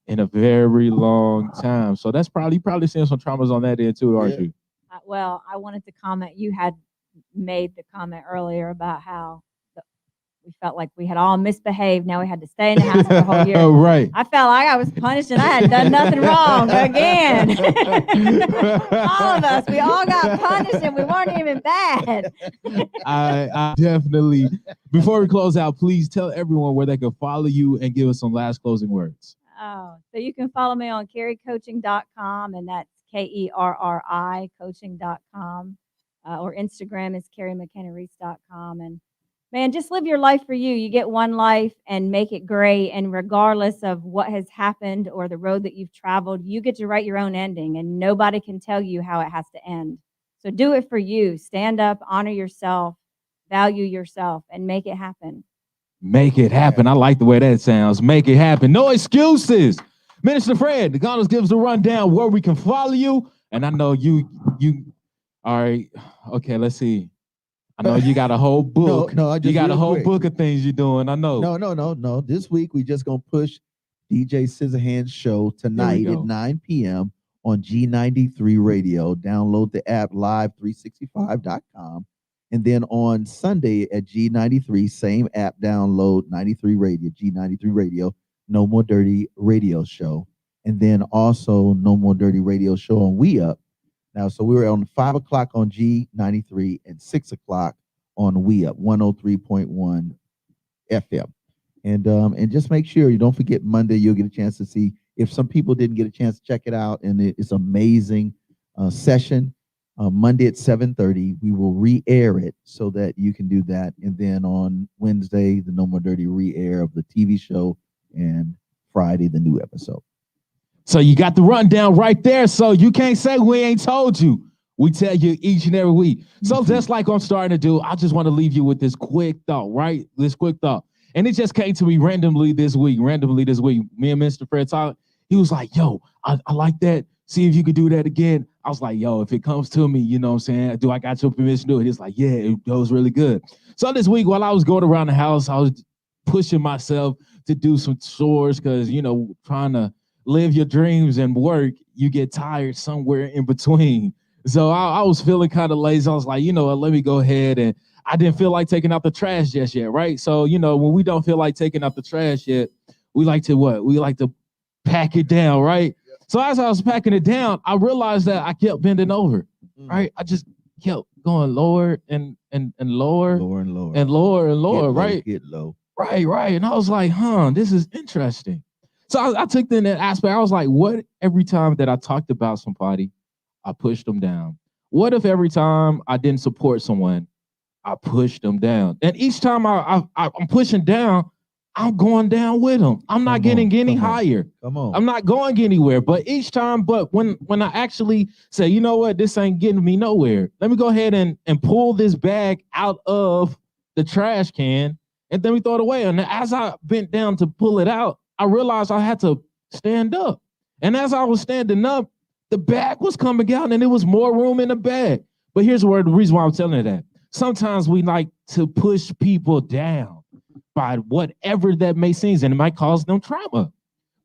in a very long time. So that's probably seeing some traumas on that end too, aren't you? Well, I wanted to comment. You had made the comment earlier about how we felt like we had all misbehaved. Now we had to stay in the house for the whole year. Right. I felt like I was punished and I had done nothing wrong again. All of us, we all got punished and we weren't even bad. I definitely, before we close out, please tell everyone where they can follow you and give us some last closing words. Oh, so you can follow me on kerricoaching.com, and that's KERRI coaching.com, or Instagram is kerrimckennareece.com. And man, just live your life for you. You get one life and make it great. And regardless of what has happened or the road that you've traveled, you get to write your own ending, and nobody can tell you how it has to end. So do it for you. Stand up, honor yourself, value yourself, and make it happen. Make it happen. I like the way that sounds. Make it happen. No excuses. Minister Fred, the Gonzalez gives a rundown where we can follow you. And I know you all right. Okay, let's see. I know you got a whole book. You got a whole book of things you're doing. I know. No. This week we just gonna push DJ Scissorhands show tonight at 9 p.m. on G93 Radio. Download the app live365.com. And then on Sunday at G93, same app, download 93 Radio, G93 Radio, No More Dirty Radio Show. and then also No More Dirty Radio Show on We Up. Now, so we were on 5 o'clock on G93 and 6 o'clock on We Up 103.1 FM. And just make sure you don't forget Monday. You'll get a chance to see if some people didn't get a chance to check it out, and it's amazing session. Monday at 7:30, we will re-air it so that you can do that. And then on Wednesday, the No More Dirty re-air of the TV show, and Friday, the new episode. So you got the rundown right there. So you can't say we ain't told you. We tell you each and every week. So just like I'm starting to do, I just want to leave you with this quick thought, right? This quick thought. And it just came to me randomly this week. Me and Mr. Fred talked. He was like, yo, I like that. See if you could do that again. I was like, yo, if it comes to me, you know what I'm saying? Do I got your permission to do it? He's like, yeah, it was really good. So this week, while I was going around the house, I was pushing myself to do some chores because, you know, trying to live your dreams and work, you get tired somewhere in between. So I was feeling kind of lazy. I was like, you know what, let me go ahead. And I didn't feel like taking out the trash just yet, right? So, you know, when we don't feel like taking out the trash yet, we like to what? We like to pack it down, right? Yeah. So as I was packing it down, I realized that I kept bending over, right? I just kept going lower and lower. Lower and lower. And lower and lower, right? Get low. Right. And I was like, this is interesting. So I took in that aspect. I was like, what every time that I talked about somebody, I pushed them down? What if every time I didn't support someone, I pushed them down? And each time I'm pushing down, I'm going down with them. I'm not getting any higher. Come on. I'm not going anywhere. But each time, when I actually say, you know what, this ain't getting me nowhere. Let me go ahead and pull this bag out of the trash can, and then we throw it away. And as I bent down to pull it out, I realized I had to stand up. And as I was standing up, the bag was coming out and there was more room in the bag. But here's the reason why I'm telling you that. Sometimes we like to push people down by whatever that may seem, and it might cause them trauma.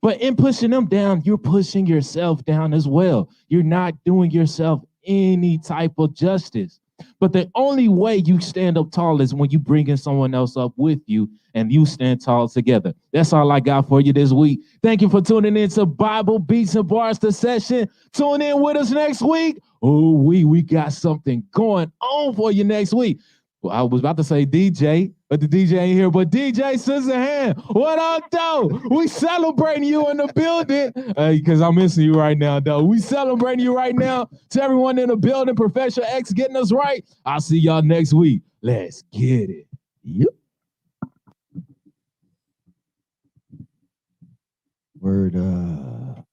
But in pushing them down, you're pushing yourself down as well. You're not doing yourself any type of justice. But the only way you stand up tall is when you bring in someone else up with you and you stand tall together. That's all I got for you this week. Thank you for tuning in to Bible Beats and Bars, the session. Tune in with us next week. Oh, we got something going on for you next week. Well, I was about to say DJ, but the DJ ain't here. But DJ Scissorhand, what up, though? We celebrating you in the building because I'm missing you right now, though. We celebrating you right now. To everyone in the building, Professor X getting us right. I'll see y'all next week. Let's get it. Yep. Word up.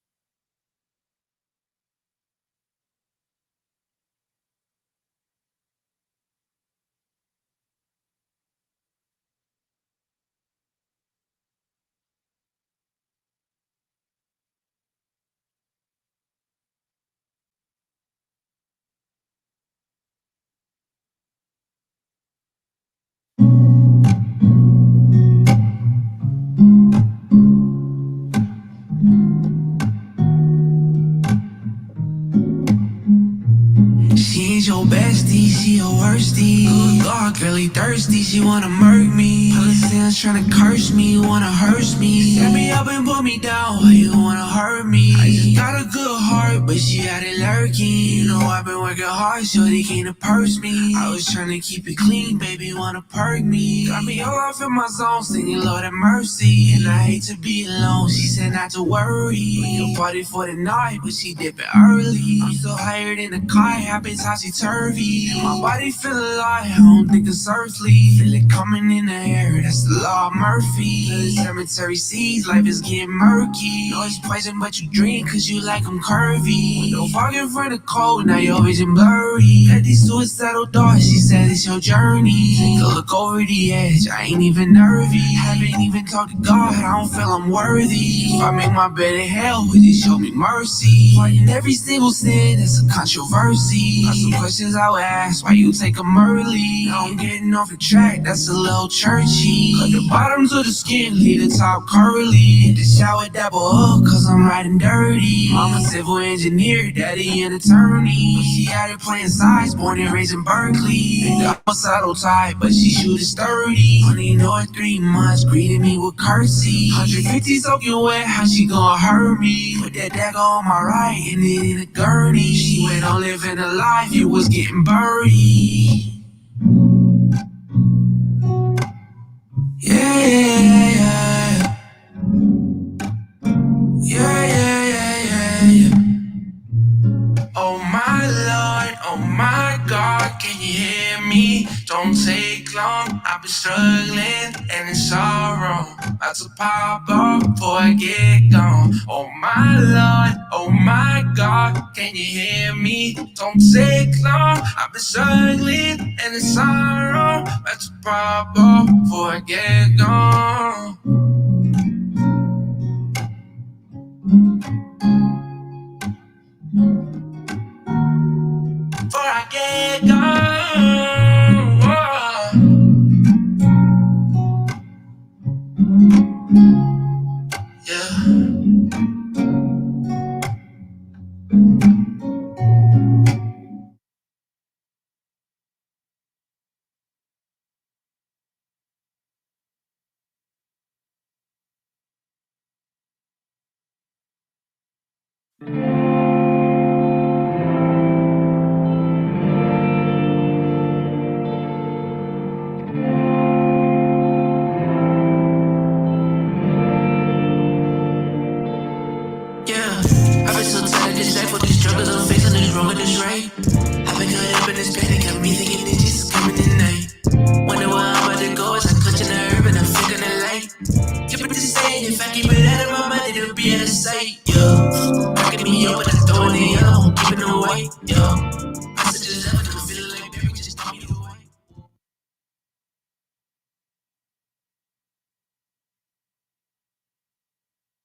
Your bestie, she a worstie. God, girly thirsty, she wanna murk me. Police tryna curse me, wanna hurt me. Set me up and put me down, why you wanna hurt me? I just got a good heart, but she had it lurking. You know I've been working hard, so they came to purse me. I was tryna keep it clean, baby, wanna perk me. Got me all off in my zone, singing Lord have mercy. And I hate to be alone, she said not to worry. You party for the night, but she dipping early. I'm so higher than a kite, happens how she turvy. My body feel alive, I don't think it's earthly. Feel it coming in the air, that's the law of Murphy. The cemetery seas, life is getting murky. No, it's poison, but you drink cause you like them curvy. No bargain for the cold, now your vision blurry. At these suicidal thoughts, she said it's your journey. Take a look over the edge, I ain't even nervy. Haven't even talked to God, I don't feel I'm worthy. If I make my bed in hell, would you show me mercy? Pardon every single sin, it's a controversy. Got some questions I would ask, why you take them early? Now I'm getting off the track, that's a little churchy. Cut the bottom to the skin, leave the top curly. Hit the shower, dabble up, cause I'm riding dirty. Mama civil engineer. engineer, daddy an attorney. She out here playing sides, born and raised in Berkeley. The homicidal type, but she shoot is 30. Only know her 3 months, greeted me with curtsy. 150 soaking wet, how she gon' hurt me? Put that dagger on my right and then in a gurney. She went on living a life, it was getting buried. Yeah, yeah, yeah. Yeah, yeah, yeah, yeah, yeah. Oh my Lord, oh my God, can you hear me? Don't take long, I've been struggling and in sorrow. About to pop off before I get gone. Oh my Lord, oh my God, can you hear me? Don't take long, I've been struggling and in sorrow. About to pop off before I get gone. Before I get gone. Yeah. I've been so tired of this life, all these struggles I'm facing, this wrong and this right. I've been caught up in this pain, it got me thinking it's just coming tonight. Wonder where I'm about to go as I'm clutching the herb and I'm flicking the light. Keep it the same, if I keep it out of my mind, it'll be out of sight, yeah. Picking me up and I throw it in, I'm keeping it white, yeah.